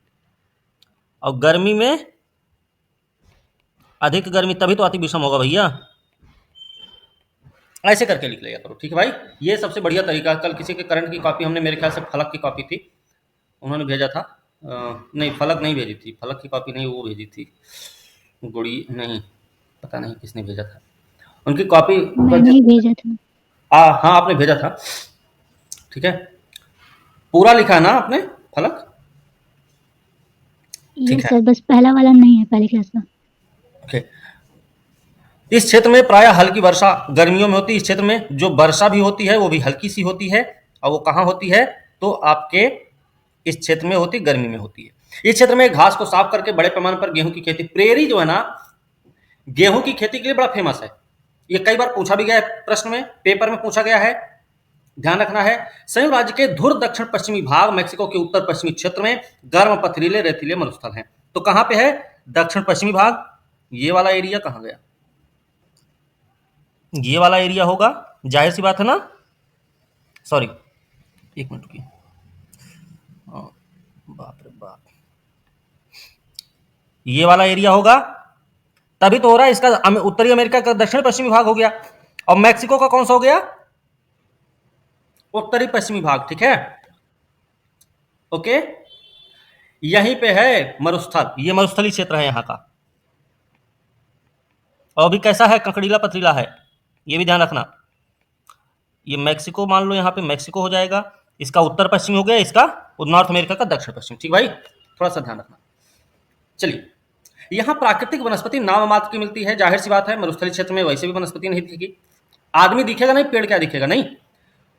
[SPEAKER 1] और गर्मी में अधिक गर्मी, तभी तो अति विषम होगा भैया। ऐसे करके लिख लिया करो। ठीक है भाई, ये सबसे बढ़िया तरीका। कल किसी के करंट की कॉपी हमने, मेरे ख्याल से फलक की कॉपी थी, उन्होंने भेजा था। नहीं, फलक नहीं भेजी थी, फलक की कॉपी नहीं, वो भेजी थी गुड़ी, नहीं पता नहीं किसने भेजा था उनकी कॉपी।
[SPEAKER 4] मैंने भेजा था।
[SPEAKER 1] हाँ आपने भेजा था। ठीक है, पूरा लिखा है ना आपने फलक?
[SPEAKER 4] ये सर बस पहला वाला नहीं है पहले क्लास में।
[SPEAKER 1] ओके। इस क्षेत्र में प्रायः हल्की वर्षा गर्मियों में होती है। इस क्षेत्र में जो वर्षा भी होती है वो भी हल्की सी होती है, और वो कहाँ होती है? तो आपके इस क्षेत्र में होती, गर्मी में होती है। इस क्षेत्र में घास को साफ करके बड़े पैमाने पर गेहूं की खेती, प्रेरी जो है ना गेहूं की खेती के लिए बड़ा फेमस है। ये कई बार पूछा भी गया है, प्रश्न में, पेपर में पूछा गया है, ध्यान रखना है। संयुक्त राज्य के धुर दक्षिण पश्चिमी भाग, मेक्सिको के उत्तर पश्चिमी क्षेत्र में गर्म पथरीले रेतीले मरुस्थल हैं। तो कहां पे है दक्षिण पश्चिमी भाग? ये वाला एरिया कहां गया? ये वाला एरिया होगा, जाहिर सी बात है ना। सॉरी, एक मिनट रुकिए। बाप रे बाप, ये वाला एरिया होगा, तभी तो हो रहा है। इसका उत्तरी अमेरिका का दक्षिण पश्चिमी भाग हो गया, और मैक्सिको का कौन सा हो गया? उत्तरी पश्चिमी भाग। ठीक है, ओके। यहीं पे है मरुस्थल, ये मरुस्थली क्षेत्र है यहाँ का। और अभी कैसा है? ककड़ीला पथरीला है, ये भी ध्यान रखना। ये मैक्सिको मान लो, यहाँ पे मैक्सिको हो जाएगा, इसका उत्तर पश्चिम हो गया, इसका नॉर्थ अमेरिका का दक्षिण पश्चिम। ठीक भाई, थोड़ा सा ध्यान रखना। चलिए, यहाँ प्राकृतिक वनस्पति नाम मात्र की मिलती है, जाहिर सी बात है, मरुस्थली क्षेत्र में वैसे भी वनस्पति नहीं दिखेगी। आदमी दिखेगा नहीं, पेड़ क्या दिखेगा? नहीं।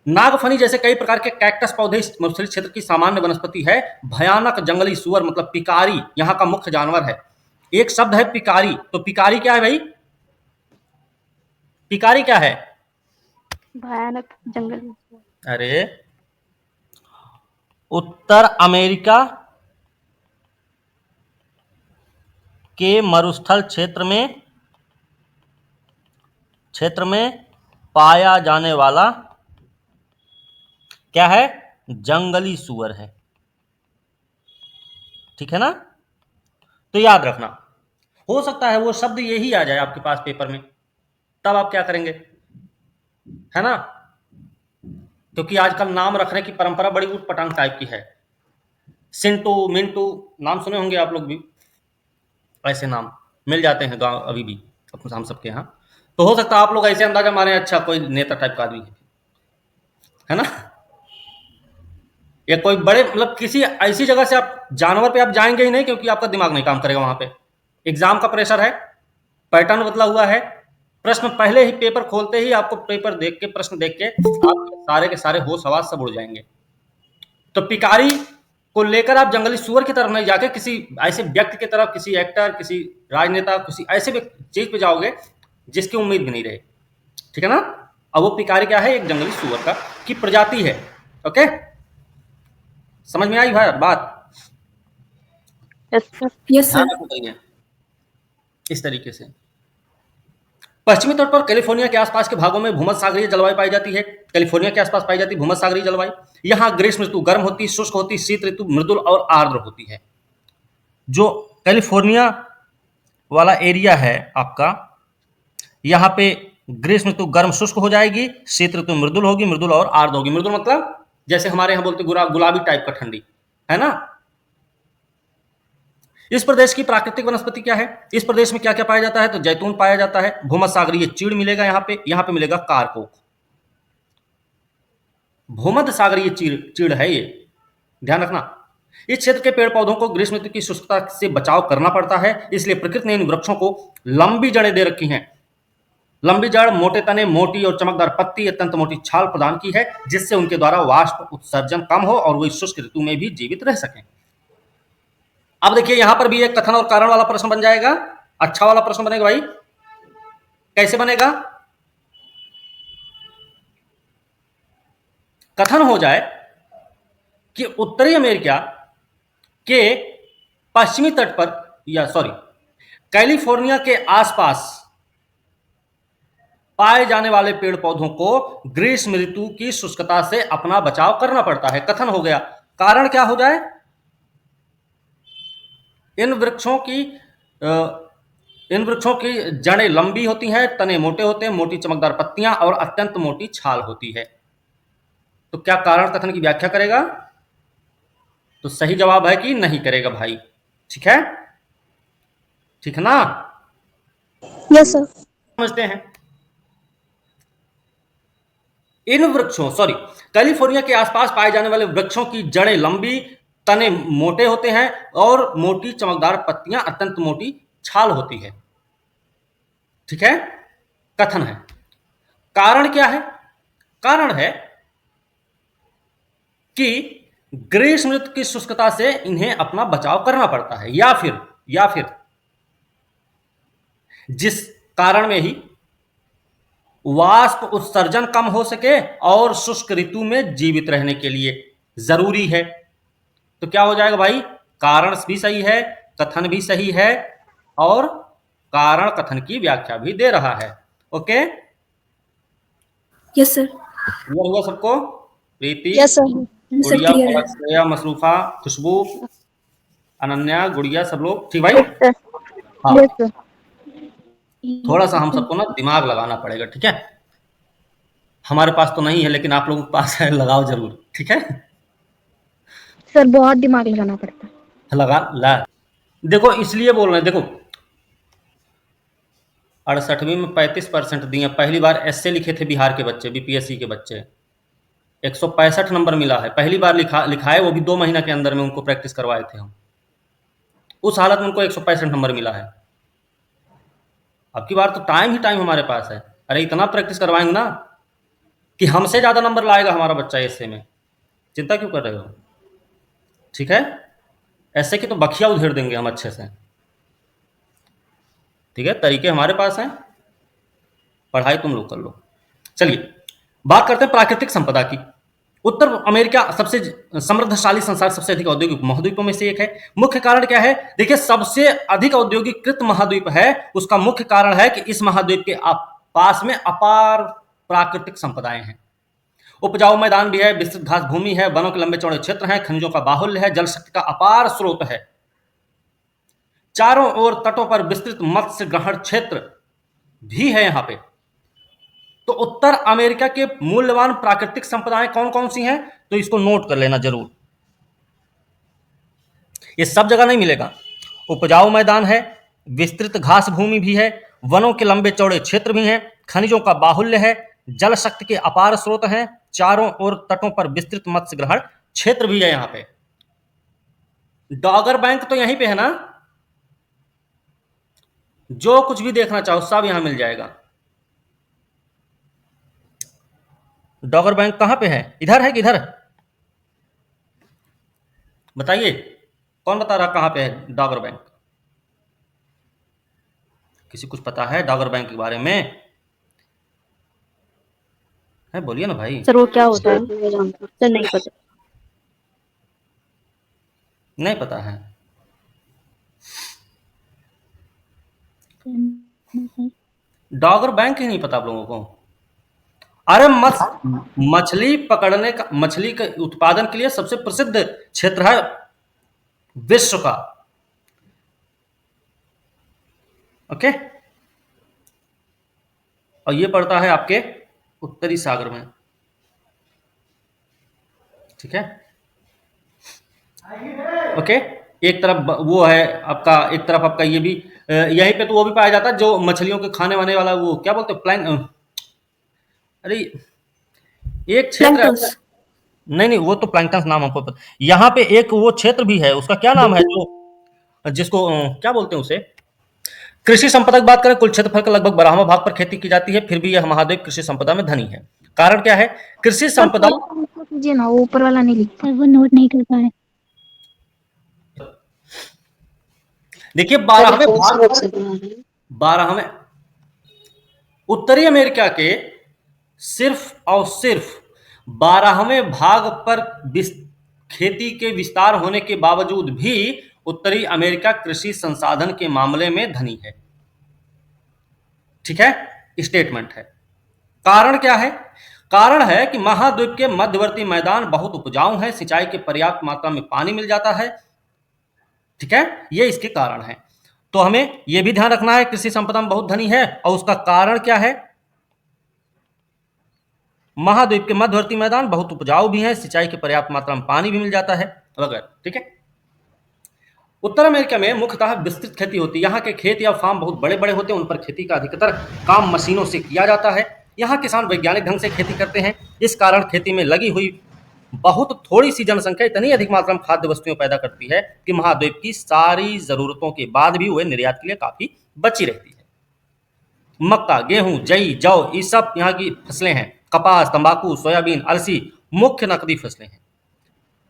[SPEAKER 1] नागफनी जैसे कई प्रकार के कैक्टस पौधे इस मरुस्थली क्षेत्र की सामान्य वनस्पति है। भयानक जंगली सुअर मतलब पिकारी यहाँ का मुख्य जानवर है। एक शब्द है पिकारी, तो पिकारी क्या है भाई? पिकारी क्या है?
[SPEAKER 2] भयानक जंगली।
[SPEAKER 1] अरे, उत्तर अमेरिका के मरुस्थल क्षेत्र में पाया जाने वाला क्या है? जंगली सुअर है। ठीक है ना? तो याद रखना, हो सकता है वो शब्द यही आ जाए आपके पास पेपर में, तब आप क्या करेंगे, है ना? क्योंकि आजकल नाम रखने की परंपरा बड़ी उटपटांग टाइप की है। सिंटू, मिंटू, नाम सुने होंगे आप लोग भी, ऐसे नाम मिल जाते हैं गांव अभी भी हम सबके यहाँ। तो हो सकता है आप लोग ऐसे अंदाजा मारे, अच्छा कोई नेता टाइप का आदमी है ना, या कोई बड़े मतलब किसी ऐसी जगह से आप जानवर पे आप जाएंगे ही नहीं, क्योंकि आपका दिमाग नहीं काम करेगा वहां पे। एग्जाम का प्रेशर है, पैटर्न बदला हुआ है, प्रश्न पहले ही पेपर खोलते ही आपको पेपर देख के, प्रश्न देख के आपके सारे के सारे होश हवास सब उड़ जाएंगे। तो पिकारी को लेकर आप जंगली सुअर की तरफ नहीं जाके किसी ऐसे व्यक्ति की तरफ, किसी एक्टर, किसी राजनेता, किसी ऐसे चीज पे जाओगे जिसकी उम्मीद भी नहीं रहे। ठीक है ना? अब वो पिकारी क्या है? एक जंगली सुअर का की प्रजाति है। ओके, समझ में आई भाई बात?
[SPEAKER 6] यस
[SPEAKER 1] ध्यान
[SPEAKER 6] सर।
[SPEAKER 1] रखो कहीं इस तरीके से। पश्चिमी तट पर कैलिफोर्निया के आसपास के भागों में भूमध्यसागरीय जलवायु पाई जाती है। कैलिफोर्निया के आसपास पाई जाती है भूमध्यसागरीय जलवायु। यहाँ ग्रीष्म ऋतु गर्म होती, शुष्क होती, शीत ऋतु मृदुल और आर्द्र होती है। जो कैलिफोर्निया वाला एरिया है आपका, यहाँ पे ग्रीष्म ऋतु गर्म शुष्क हो जाएगी, शीत ऋतु मृदुल होगी, मृदुल और आर्द्र होगी। मृदुल मतलब जैसे हमारे यहाँ बोलते गुलाबी टाइप का ठंडी, है ना? इस प्रदेश की प्राकृतिक वनस्पति क्या है? इस प्रदेश में क्या क्या पाया जाता है? तो जैतून पाया जाता है, भूमध्यसागरीय चीड़ मिलेगा यहाँ पे मिलेगा कारकोक। भूमध्यसागरीय चीड़ है ये, ध्यान रखना। इस क्षेत्र के पेड़ पौधों को ग्रीष्म ऋतु की शुष्कता से बचाव करना पड़ता है, इसलिए प्रकृति ने इन वृक्षों को लंबी जड़ें दे रखी हैं। लंबी जड़, मोटे तने, मोटी और चमकदार पत्ती, अत्यंत मोटी छाल प्रदान की है, जिससे उनके द्वारा वाष्प उत्सर्जन कम हो और वे शुष्क ऋतु में भी जीवित रह सकें। अब देखिए, यहां पर भी एक कथन और कारण वाला प्रश्न बन जाएगा। अच्छा वाला प्रश्न बनेगा भाई। कैसे बनेगा? कथन हो जाए कि उत्तरी अमेरिका के पश्चिमी तट पर, या सॉरी, कैलिफोर्निया के आसपास पाए जाने वाले पेड़ पौधों को ग्रीष्म ऋतु की शुष्कता से अपना बचाव करना पड़ता है। कथन हो गया। कारण क्या हो जाए? इन वृक्षों की जड़ें लंबी होती हैं, तने मोटे होते हैं, मोटी चमकदार पत्तियां और अत्यंत मोटी छाल होती है। तो क्या कारण कथन की व्याख्या करेगा? तो सही जवाब है कि नहीं करेगा भाई। ठीक है, ठीक है ना?
[SPEAKER 6] Yes sir.
[SPEAKER 1] समझते हैं। इन वृक्षों, सॉरी, कैलिफोर्निया के आसपास पाए जाने वाले वृक्षों की जड़ें लंबी, तने मोटे होते हैं और मोटी चमकदार पत्तियां, अत्यंत मोटी छाल होती है। ठीक है, कथन है। कारण क्या है? कारण है कि ग्रीष्म ऋतु की शुष्कता से इन्हें अपना बचाव करना पड़ता है, या फिर जिस कारण में ही वाष्प उत्सर्जन कम हो सके और शुष्क ऋतु में जीवित रहने के लिए जरूरी है। तो क्या हो जाएगा भाई, कारण भी सही है, कथन भी सही है और कारण कथन की व्याख्या भी दे रहा है। Okay,
[SPEAKER 6] yes sir.
[SPEAKER 1] क्लियर हुआ सबको? प्रीति,
[SPEAKER 4] यस सर।
[SPEAKER 6] सर
[SPEAKER 1] गुड़िया,
[SPEAKER 6] क्लियर है।
[SPEAKER 1] श्रेया, मसरूफा, खुशबू, अनन्या, गुड़िया, सब लोग ठीक भाई? हाँ,
[SPEAKER 4] यस सर।
[SPEAKER 1] थोड़ा सा हम सबको ना दिमाग लगाना पड़ेगा, ठीक है? हमारे पास तो नहीं है लेकिन आप लोगों के पास है, लगाओ जरूर, ठीक है?
[SPEAKER 2] सर बहुत दिमाग लगाना पड़ता है।
[SPEAKER 1] लगा ला। देखो इसलिए बोल रहे हैं, देखो 68वीं में 35% दिए। पहली बार ऐसे लिखे थे बिहार के बच्चे, बीपीएससी के बच्चे, 165 नंबर मिला है। पहली बार लिखा है, वो भी 2 महीना के अंदर में उनको प्रैक्टिस करवाए थे हम। उस हालत में उनको 165 नंबर मिला है। अब की बार तो टाइम ही टाइम हमारे पास है। अरे इतना प्रैक्टिस करवाएंगे ना कि हमसे ज़्यादा नंबर लाएगा हमारा बच्चा ऐसे में। चिंता क्यों कर रहे हो? ठीक है, ऐसे की तो बखिया उधेड़ देंगे हम अच्छे से। ठीक है, तरीके हमारे पास हैं, पढ़ाई तुम लोग कर लो। चलिए बात करते हैं प्राकृतिक संपदा की। उत्तर अमेरिका सबसे समृद्धशाली संसार, सबसे अधिक औद्योगिक महाद्वीपों में से एक है। मुख्य कारण क्या है? देखिए, सबसे अधिक औद्योगिकृत महाद्वीप है, उसका मुख्य कारण है कि इस महाद्वीप के पास में अपार प्राकृतिक संपदाएं हैं। उपजाऊ मैदान भी है, विस्तृत घास भूमि है, वनों के लंबे चौड़े क्षेत्र हैं, खनिजों का बाहुल्य है, जल शक्ति का अपार स्रोत है। चारों ओर तटों पर विस्तृत मत्स्य ग्रहण क्षेत्र भी है यहां पे। तो उत्तर अमेरिका के मूल्यवान प्राकृतिक संपदाएं कौन कौन सी हैं? तो इसको नोट कर लेना जरूर, ये सब जगह नहीं मिलेगा। उपजाऊ मैदान है, विस्तृत घास भूमि भी है, वनों के लंबे चौड़े क्षेत्र भी हैं, खनिजों का बाहुल्य है, जल शक्ति के अपार स्रोत हैं, चारों ओर तटों पर विस्तृत मत्स्य ग्रहण क्षेत्र भी है। यहां पे डॉगर बैंक तो यहीं पे है ना, जो कुछ भी देखना चाहो सब यहां मिल जाएगा। डॉगर बैंक कहां पे है? इधर है कि इधर? बताइए, कौन बता रहा कहां पे है डॉगर बैंक? किसी कुछ पता है डॉगर बैंक के बारे में? है, बोलिए ना भाई।
[SPEAKER 2] सर वो क्या होता है? सर नहीं पता।
[SPEAKER 1] नहीं पता है? डॉगर बैंक ही नहीं पता आप लोगों को? अरे मछली पकड़ने का, मछली के उत्पादन के लिए सबसे प्रसिद्ध क्षेत्र है विश्व का। ओके, और ये पड़ता है आपके उत्तरी सागर में। ठीक है, ओके। एक तरफ वो है आपका, एक तरफ आपका ये भी, यहीं पे तो वो भी पाया जाता है जो मछलियों के खाने वाने वाला, वो क्या बोलते हैं, अरे एक क्षेत्र है, नहीं वो तो प्लैंक्टन नाम हमको पता। यहाँ पे एक वो क्षेत्र भी है, उसका क्या नाम है, जो जिसको क्या बोलते हैं उसे। कृषि संपदा की बात करें, कुल क्षेत्रफल का लगभग 12वां भाग पर खेती की जाती है, फिर भी यह महाद्वीप कृषि संपदा में धनी है। कारण क्या है? कृषि संपदा,
[SPEAKER 2] कीजिए ना, वो ऊपर वाला नहीं लिखता, वो नोट नहीं करता है।
[SPEAKER 1] देखिए 12वें उत्तरी अमेरिका के सिर्फ और सिर्फ 12वें भाग पर खेती के विस्तार होने के बावजूद भी उत्तरी अमेरिका कृषि संसाधन के मामले में धनी है। ठीक है, स्टेटमेंट है। कारण क्या है? कारण है कि महाद्वीप के मध्यवर्ती मैदान बहुत उपजाऊ हैं, सिंचाई के पर्याप्त मात्रा में पानी मिल जाता है। ठीक है, ये इसके कारण है। तो हमें यह भी ध्यान रखना है कृषि संपदा में बहुत धनी है, और उसका कारण क्या है? महाद्वीप के मध्यवर्ती मैदान बहुत उपजाऊ भी हैं, सिंचाई की पर्याप्त मात्रा में पानी भी मिल जाता है वगैरह। ठीक है, उत्तर अमेरिका में मुख्यतः विस्तृत खेती होती है। यहाँ के खेत या फार्म बहुत बड़े बड़े होते हैं, उन पर खेती का अधिकतर काम मशीनों से किया जाता है। यहाँ किसान वैज्ञानिक ढंग से खेती करते हैं, इस कारण खेती में लगी हुई बहुत थोड़ी सी जनसंख्या इतनी अधिक मात्रा में खाद्य वस्तुएं पैदा करती है कि महाद्वीप की सारी जरूरतों के बाद भी वह निर्यात के लिए काफी बची रहती है। मक्का, गेहूं, जई, जौ, ये सब यहाँ की फसलें हैं। कपास, तंबाकू, सोयाबीन, अलसी मुख्य नकदी फसलें हैं।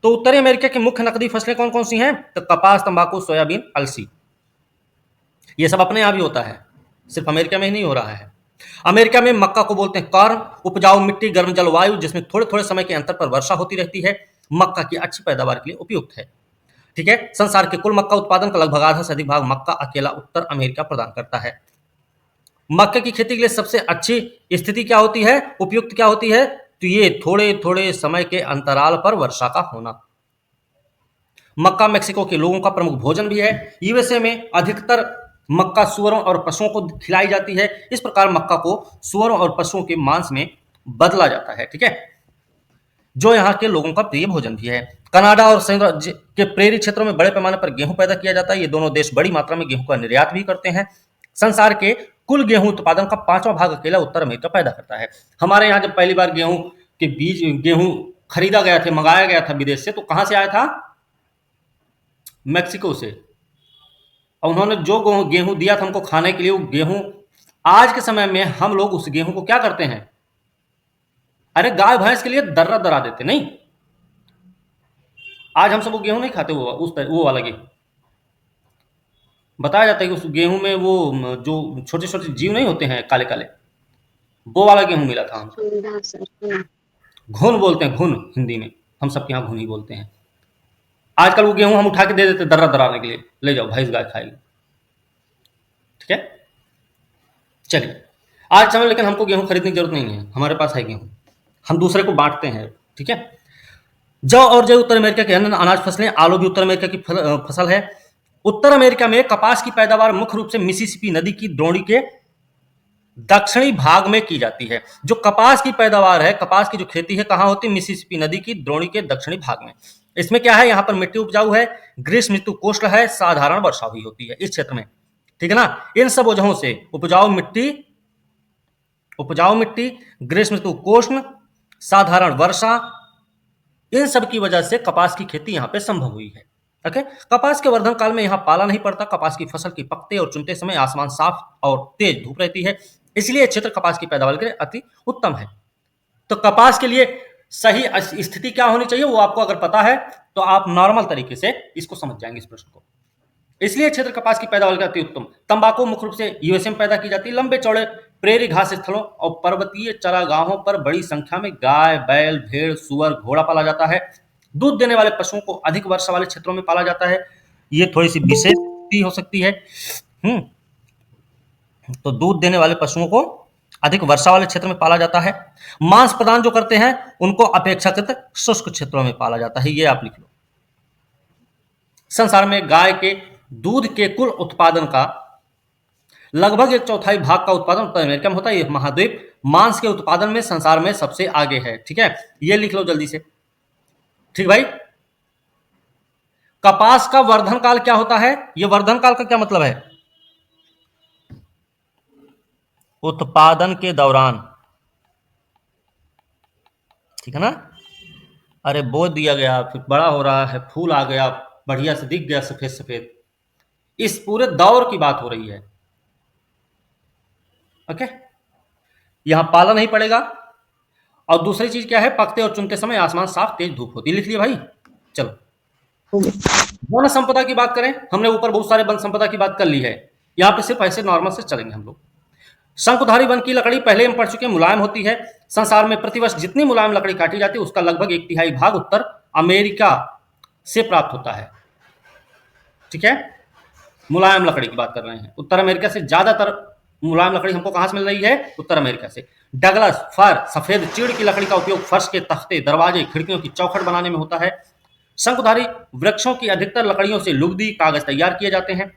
[SPEAKER 1] तो उत्तरी अमेरिका की मुख्य नकदी फसलें कौन कौन सी हैं? तो कपास, तंबाकू, सोयाबीन, अलसी। ये सब अपने यहाँ भी होता है, सिर्फ अमेरिका में ही नहीं हो रहा है। अमेरिका में मक्का को बोलते हैं कॉर्न। उपजाऊ मिट्टी, गर्म जलवायु जिसमें थोड़े थोड़े समय के अंतर पर वर्षा होती रहती है, मक्का की अच्छी पैदावार के लिए उपयुक्त है। ठीक है। संसार के कुल मक्का उत्पादन का लगभग आधा से अधिक भाग मक्का अकेला उत्तर अमेरिका प्रदान करता है। मक्के की खेती के लिए सबसे अच्छी स्थिति क्या होती है, उपयुक्त क्या होती है? तो ये थोड़े थोड़े समय के अंतराल पर वर्षा का होना। मक्का मेक्सिको के लोगों का प्रमुख भोजन भी है। यूएसए में अधिकतर मक्का सुअरों और पशुओं को खिलाई जाती है। इस प्रकार मक्का को सुअरों और पशुओं के मांस में बदला जाता है। ठीक है, जो यहाँ के लोगों का प्रिय भोजन भी है। कनाडा और संयुक्त राज्य के प्रेरी क्षेत्रों में बड़े पैमाने पर गेहूं पैदा किया जाता है। ये दोनों देश बड़ी मात्रा में गेहूं का निर्यात भी करते हैं। संसार के कुल गेहूं उत्पादन का 5वां भाग अकेला उत्तर अमेरिका पैदा करता है। हमारे यहाँ जब पहली बार गेहूं के बीज गेहूं खरीदा गया था, मंगाया गया था विदेश से, तो कहां से आया था? मैक्सिको से। और उन्होंने जो गेहूं दिया था हमको खाने के लिए, वो गेहूं आज के समय में हम लोग उस गेहूं को क्या करते हैं? अरे गाय भैंस के लिए दर्रा दरा देते नहीं। आज हम सब वो गेहूं नहीं खाते, वो वाला गेहूं। बताया जाता है कि उस गेहूं में वो जो छोटे छोटे जीव नहीं होते हैं काले काले, वो वाला गेहूं मिला था हमको। घुन बोलते हैं, घुन हिंदी में, हम सबके यहाँ घुन ही बोलते हैं। आजकल वो गेहूं हम उठा के दे देते दर्रा दराने के लिए, ले जाओ भैंस गाय खाएगी। ठीक है, चलिए आज समय, लेकिन हमको गेहूं खरीदने की जरूरत नहीं है, हमारे पास है गेहूं, हम दूसरे को बांटते हैं। ठीक है। जौ और जौ उत्तर अमेरिका के अन्य अनाज फसलें। आलू भी उत्तर अमेरिका की फसल है। उत्तर अमेरिका में कपास की पैदावार मुख्य रूप से मिसिसिपी नदी की द्रोणी के दक्षिणी भाग में की जाती है। जो कपास की पैदावार है, कपास की जो खेती है, कहां होती है? मिसिसिपी नदी की द्रोणी के दक्षिणी भाग में। इसमें क्या है? यहां पर मिट्टी उपजाऊ है, ग्रीष्म ऋतु कोष्ल है, साधारण वर्षा हुई होती है इस क्षेत्र में। ठीक है ना। इन सब वजहों से उपजाऊ मिट्टी, ग्रीष्म ऋतु कोष्ण, साधारण वर्षा, इन सब की वजह से कपास की खेती यहां पे संभव हुई है। ओके। कपास के वर्धन काल में यहां पाला नहीं पड़ता। कपास की फसल की पकते और चुनते समय आसमान साफ और तेज धूप रहती है, इसलिए क्षेत्र कपास की पैदावार के लिए अति उत्तम है। तो कपास के लिए सही स्थिति क्या होनी चाहिए, वो आपको अगर पता है तो आप नॉर्मल तरीके से इसको समझ जाएंगे इस प्रश्न को। इसलिए क्षेत्र कपास की पैदावार के अति उत्तम। तंबाकू मुख्य रूप से यूएसए में पैदा की जाती है। लंबे चौड़े प्रेरी घास स्थलों और पर्वतीय चरागाहों पर बड़ी संख्या में गाय, बैल, भेड़, सुअर, घोड़ा पाला जाता है। दूध देने वाले पशुओं को अधिक वर्षा वाले क्षेत्रों में पाला जाता है। ये थोड़ी सी विशेष हो सकती है। तो दूध देने वाले पशुओं को अधिक वर्षा वाले क्षेत्र में पाला जाता है। मांस प्रदान जो करते हैं उनको अपेक्षाकृत शुष्क क्षेत्रों में पाला जाता है, ये आप लिख लो। संसार में गाय के दूध के कुल उत्पादन का लगभग 1/4 भाग का उत्पादन उत्तर अमेरिका में होता है। यह महाद्वीप मांस के उत्पादन में संसार में सबसे आगे है। ठीक है, ये लिख लो जल्दी से। ठीक भाई। कपास का वर्धन काल क्या होता है? यह वर्धन काल का क्या मतलब है? उत्पादन के दौरान। ठीक है ना। अरे बो दिया गया, फिर बड़ा हो रहा है, फूल आ गया, बढ़िया से दिख गया सफेद सफेद, इस पूरे दौर की बात हो रही है। ओके। यहां पाला नहीं पड़ेगा। और दूसरी चीज क्या है? पकते और चुनते समय आसमान साफ तेज धूप होती है। लिख लिया भाई। चलो वन संपदा की बात करें। हमने ऊपर बहुत सारे वन संपदा की बात कर ली है, यहां पे सिर्फ ऐसे नॉर्मल से चलेंगे हम लोग। शंकुधारी वन की लकड़ी पहले हम पढ़ चुके हैं, मुलायम होती है। संसार में प्रतिवर्ष जितनी मुलायम लकड़ी काटी जाती है उसका लगभग 1/3 भाग उत्तर अमेरिका से प्राप्त होता है। ठीक है, मुलायम लकड़ी की बात कर रहे हैं। उत्तर अमेरिका से ज्यादातर मुलायम लकड़ी हमको कहां से मिल रही है? उत्तर अमेरिका से। डगलस फर, सफेद चीड़ की लकड़ी का उपयोग फर्श के तख्ते, दरवाजे, खिड़कियों की चौखट बनाने में होता है। शंकुधारी वृक्षों की अधिकतर लकड़ियों से लुगदी, कागज तैयार किए जाते हैं।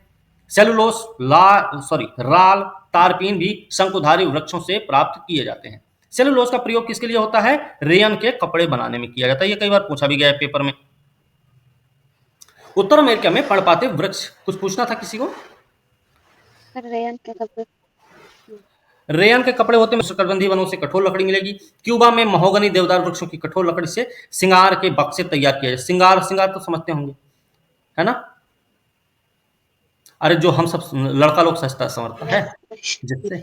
[SPEAKER 1] सेलुलोस, राल, तारपीन भी शंकुधारी वृक्षों से प्राप्त किए जाते हैं। सेलुलोस का प्रयोग किसके लिए होता है? रेयन के कपड़े बनाने में किया जाता है। ये कई बार पूछा भी गया है पेपर में। उत्तर अमेरिका में पर्णपाती वृक्ष, कुछ पूछना था किसी को? रेयन के कपड़े होते हैं। उष्णकटिबंधीय वनों से कठोर लकड़ी मिलेगी। क्यूबा में महोगनी देवदार वृक्षों की कठोर लकड़ी से सिंगार के बक्से तैयार किए जाते। सिंगार तो समझते होंगे, है ना। अरे जो हम सब लड़का लोग सस्ता समझता है जिससे।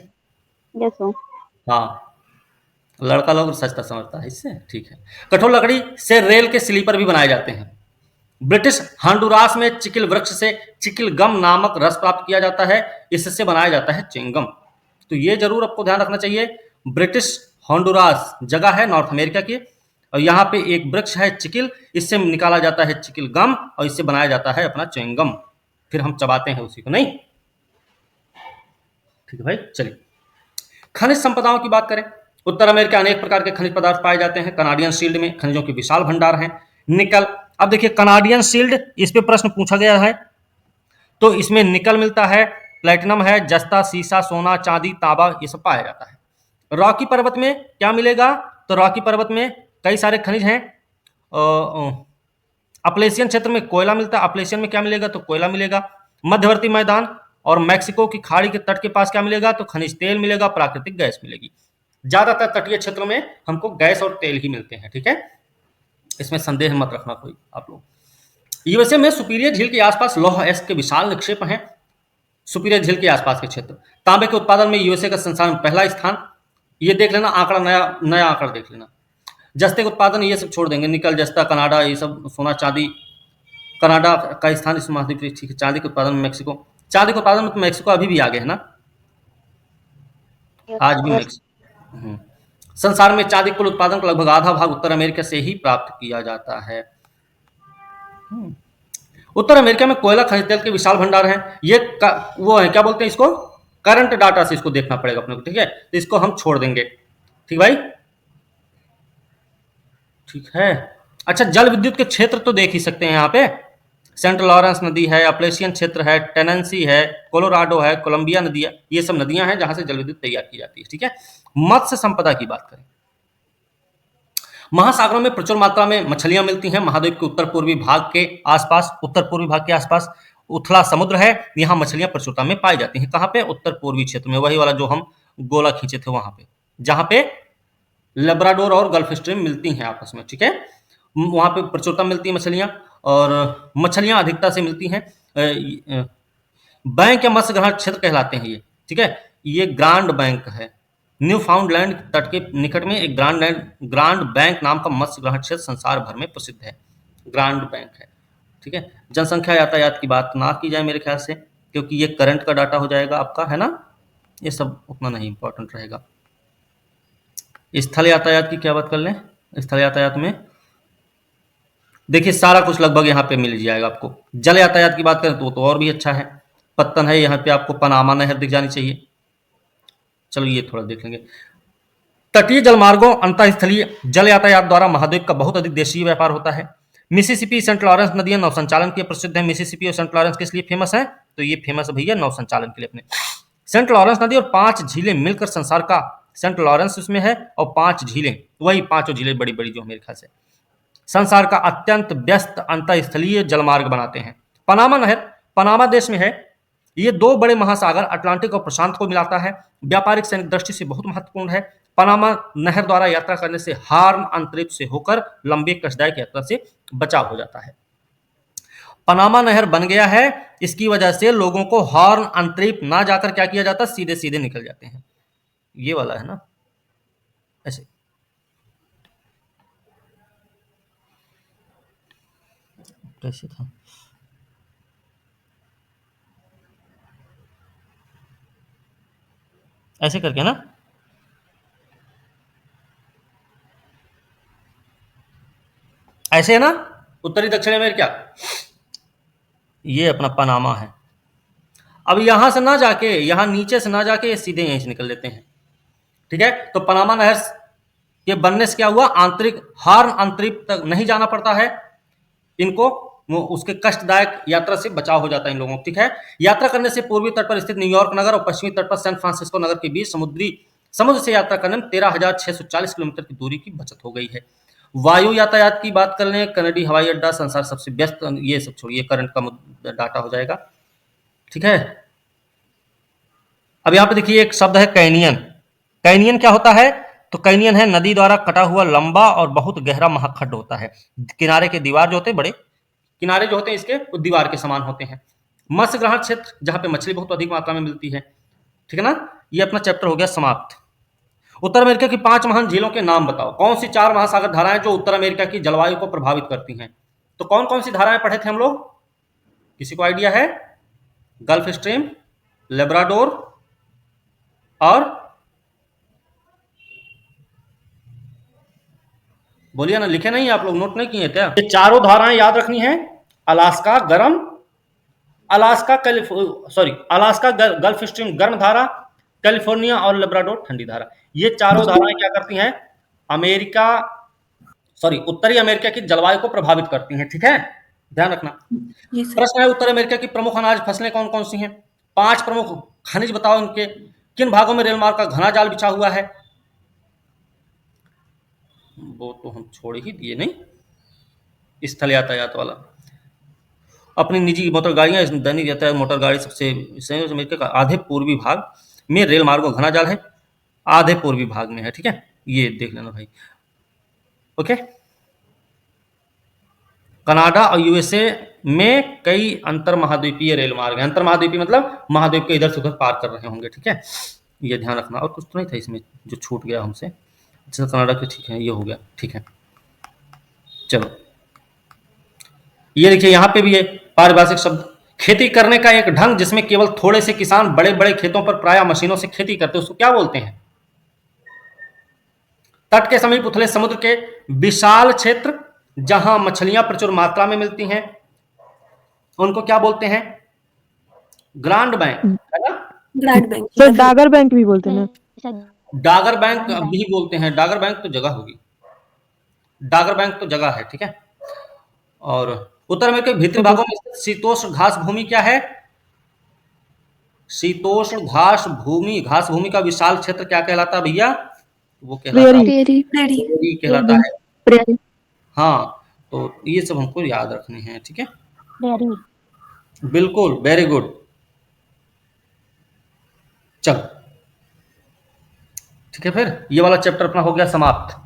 [SPEAKER 1] हाँ, लड़का लोग सस्ता समझता है इससे, ठीक है। कठोर लकड़ी से रेल के स्लीपर भी बनाए जाते हैं। ब्रिटिश हॉन्डुरास में चिकिल वृक्ष से चिकिल गम नामक रस प्राप्त किया जाता है, इससे बनाया जाता है च्युइंगम। तो ये जरूर आपको ध्यान रखना चाहिए। ब्रिटिश हॉन्डुरास जगह है नॉर्थ अमेरिका की, और यहाँ पे एक वृक्ष है चिकिल, इससे निकाला जाता है चिकिल गम और इससे बनाया जाता है अपना च्युइंगम, फिर हम चबाते हैं उसी को, नहीं? ठीक है भाई, चलिए खनिज संपदाओं की बात करें। उत्तर अमेरिका अनेक प्रकार के खनिज पदार्थ पाए जाते हैं। कनाडियन शील्ड में खनिजों के विशाल भंडार हैं। निकल, अब देखिए कनाडियन शील्ड, इस पे प्रश्न पूछा गया है, तो इसमें निकल मिलता है, प्लेटिनम है, जस्ता, सीसा, सोना, चांदी, तांबा, ये सब पाया जाता है। रॉकी पर्वत में क्या मिलेगा? तो रॉकी पर्वत में कई सारे खनिज हैं। अपलेशियन क्षेत्र में कोयला मिलता है। अपलेशियन में क्या मिलेगा? तो कोयला मिलेगा। मध्यवर्ती मैदान और मैक्सिको की खाड़ी के तट के पास क्या मिलेगा? तो खनिज तेल मिलेगा, प्राकृतिक गैस मिलेगी। ज्यादातर तटीय क्षेत्रों में हमको गैस और तेल ही मिलते हैं, ठीक है, इसमें संदेह मत रखना कोई आप लोग। यूएसए में सुपीरियर झील के आसपास लौह अयस्क के विशाल निक्षेप हैं। सुपीरियर झील के आसपास के क्षेत्र। तांबे के उत्पादन में यूएसए का संसार में पहला स्थान, ये देख लेना आंकड़ा, नया आंकड़ा देख लेना। जस्ते के उत्पादन ये सब छोड़ देंगे, निकल, जस्ता, कनाडा, ये सब, सोना, चांदी, कनाडा का स्थान इस महाद्वीप, ठीक है। चांदी के उत्पादन में मैक्सिको, चांदी के उत्पादन में तो मैक्सिको अभी भी आगे है ना, आज भी मैक्सिको। संसार में चांदी कुल उत्पादन का लगभग आधा भाग उत्तर अमेरिका से ही प्राप्त किया जाता है। उत्तर अमेरिका में कोयला, खनिज तेल के विशाल भंडार हैं। ये वो है, क्या बोलते हैं इसको, करंट डाटा से इसको देखना पड़ेगा अपने को, ठीक है, तो इसको हम छोड़ देंगे, ठीक भाई, ठीक है। अच्छा, जल विद्युत के क्षेत्र तो देख ही सकते हैं यहाँ पे, सेंट लॉरेंस नदी है, अपलेशियन क्षेत्र है, टेनेंसी है, कोलोराडो है, कोलंबिया नदी है, ये सब नदियां हैं जहां से जल विद्युत तैयार की जाती है, ठीक है। मत्स्य संपदा की बात करें, महासागरों में प्रचुर मात्रा में मछलियां मिलती हैं। महाद्वीप के उत्तर पूर्वी भाग के आसपास उथला समुद्र है, यहाँ मछलियां प्रचुरता में पाई जाती हैं। कहाँ पे? उत्तर पूर्वी क्षेत्र में, वही वाला जो हम गोला खींचे थे वहां पे, जहां पे लेब्राडोर और गल्फ स्ट्रीम मिलती हैं आपस में, ठीक है, वहां पे प्रचुरता मिलती है मछलियां, और मछलियां अधिकता से मिलती हैं। बैंक या मत्स्य ग्रहण क्षेत्र कहलाते हैं ये, ठीक है। ये ग्रांड बैंक है, न्यू फाउंडलैंड तट के निकट में एक ग्रांड बैंक नाम का मत्स्य ग्रहण क्षेत्र संसार भर में प्रसिद्ध है, ग्रांड बैंक है, ठीक है। जनसंख्या यातायात की बात ना की जाए मेरे ख्याल से, क्योंकि ये करंट का डाटा हो जाएगा आपका, है ना, ये सब उतना नहीं इंपॉर्टेंट रहेगा। स्थल यातायात की क्या बात कर लें? स्थल यातायात में देखिए सारा कुछ लगभग यहाँ पे मिल जाएगा आपको। जल यातायात की बात करें तो और भी अच्छा है, पत्तन है, यहाँ पे आपको पनामा नहर दिख जानी चाहिए। चलो ये थोड़ा देख लेंगे। तटीय जलमार्गों, अंतःस्थलीय जल यातायात द्वारा महाद्वीप का बहुत अधिक देशीय व्यापार होता है। मिसिसिपी, सेंट लॉरेंस नदियां नौसंचालन के लिए प्रसिद्ध है। मिसिसिपी और सेंट लॉरेंस किस लिए फेमस है? तो ये फेमस है भैया नौसंचालन के लिए अपने। सेंट लॉरेंस नदी और 5 झीलें मिलकर संसार का, सेंट लॉरेंस उसमें है और 5 झीलें, वही 5 झीलें बड़ी बड़ी जो मेरे ख्याल से संसार का अत्यंत व्यस्त अंतःस्थलीय जलमार्ग बनाते हैं। पनामा नहर पनामा देश में है। ये 2 बड़े महासागर अटलांटिक और प्रशांत को मिलाता है। व्यापारिक सैनिक दृष्टि से बहुत महत्वपूर्ण है। पनामा नहर द्वारा यात्रा करने से हार्न अंतरिक्ष से होकर लंबी कष्टदायक यात्रा से बचाव हो जाता है। पनामा नहर बन गया है, इसकी वजह से लोगों को हॉर्न अंतरिक्ष ना जाकर क्या किया जाता, सीधे सीधे निकल जाते हैं। ये वाला है ना, ऐसे कैसे था, ऐसे करके ना, ऐसे है ना, उत्तरी दक्षिण अमेरिका, ये अपना पनामा है। अब यहां से ना जाके, यहां नीचे से ना जाके ये सीधे यहीं से निकल लेते हैं, ठीक है। तो पनामा नहर के बनने से क्या हुआ, आंतरिक हॉर्न अंतरिक्ष तक नहीं जाना पड़ता है इनको, उसके कष्टदायक यात्रा से बचाव हो जाता है इन लोगों को, ठीक है। यात्रा करने से पूर्वी तट पर स्थित न्यूयॉर्क नगर और पश्चिमी तट पर सैन फ्रांसिस्को नगर के बीच समुद्र से यात्रा करने में 13,640 किलोमीटर की दूरी की बचत हो गई है। वायु यातायात की बात कर लें, कनेडी हवाई अड्डा संसार सबसे व्यस्त, ये सब छोड़िए, करंट का डाटा हो जाएगा, ठीक है। अब यहाँ पे देखिए एक शब्द है कैनियन। कैनियन क्या होता है? तो कैनियन है नदी द्वारा कटा हुआ लंबा और बहुत गहरा महाखड्ड होता है। किनारे के दीवार जो होते हैं, बड़े किनारे जो होते हैं इसके, वो दीवार के समान होते हैं। मत्स्य ग्रहण क्षेत्र, जहां पे मछली बहुत अधिक मात्रा में मिलती है, ठीक है ना। ये अपना चैप्टर हो गया समाप्त। उत्तर अमेरिका की 5 महान झीलों के नाम बताओ। कौन सी 4 महासागर धाराएं जो उत्तर अमेरिका की जलवायु को प्रभावित करती हैं? तो कौन कौन सी धाराएं पढ़े थे हम लोग? किसी को आइडिया है? गल्फ स्ट्रीम, लेब्राडोर और बोलिए ना, लिखे नहीं आप लोग, नोट नहीं किए क्या? ये चारों धाराएं याद रखनी है। अलास्का गर्म, अलास्का गल्फ स्ट्रीम गर्म धारा, कैलिफोर्निया और लेब्राडोर ठंडी धारा। ये चारों धाराएं क्या करती हैं? उत्तरी अमेरिका की जलवायु को प्रभावित करती हैं। ठीक है, ध्यान रखना। प्रश्न है, उत्तर अमेरिका की प्रमुख अनाज फसलें कौन कौन सी हैं? 5 प्रमुख खनिज बताओ, इनके किन भागों में रेल मार्ग का घना जाल बिछा हुआ है? वो तो हम छोड़ ही दिए नहीं, स्थल यातायात वाला। अपनी निजी मोटर गाड़ियां, दैनिक यातायात मोटर गाड़ी सबसे संयुक्त अमेरिका का आधे पूर्वी भाग में रेल मार्ग घना जाल है, आधे पूर्वी भाग में है। ठीक है, ये देख लेना भाई। ओके, कनाडा और यूएसए में कई अंतर महाद्वीपीय रेल मार्ग हैं। अंतर महाद्वीपीय मतलब महाद्वीप के इधर से उधर पार कर रहे होंगे। ठीक है, ये ध्यान रखना। और कुछ तो नहीं था इसमें जो छूट गया हमसे? अच्छा, कनाडा के, ठीक है, ये हो गया। ठीक है, चलो ये देखिए, यहां पे भी है पारिभाषिक शब्द। खेती करने का एक ढंग जिसमें केवल थोड़े से किसान बड़े बड़े खेतों पर प्रायः मशीनों से खेती करते हैं, उसको क्या बोलते हैं? तट के समीप उथले समुद्र के विशाल क्षेत्र जहां मछलियां प्रचुर मात्रा में मिलती हैं, उनको क्या बोलते हैं? ग्रांड बैंक, है ना?
[SPEAKER 6] Grand bank.
[SPEAKER 8] Sir Dagar bank भी बोलते हैं ना?
[SPEAKER 1] डागर बैंक भी बोलते हैं। डागर बैंक तो जगह होगी, डागर बैंक तो जगह है। ठीक है, और उत्तर अमेरिका के भीतरी भागों में स्थित शीतोष्ण घास भूमि क्या है? शीतोष्ण घास भूमि, घास भूमि का विशाल क्षेत्र क्या कहलाता है भैया? वो कहलाता है प्रेरी कहलाता है। हाँ, तो ये सब हमको याद रखने हैं। ठीक है, बिल्कुल, वेरी गुड। चलो ठीक है, फिर ये वाला चैप्टर अपना हो गया समाप्त।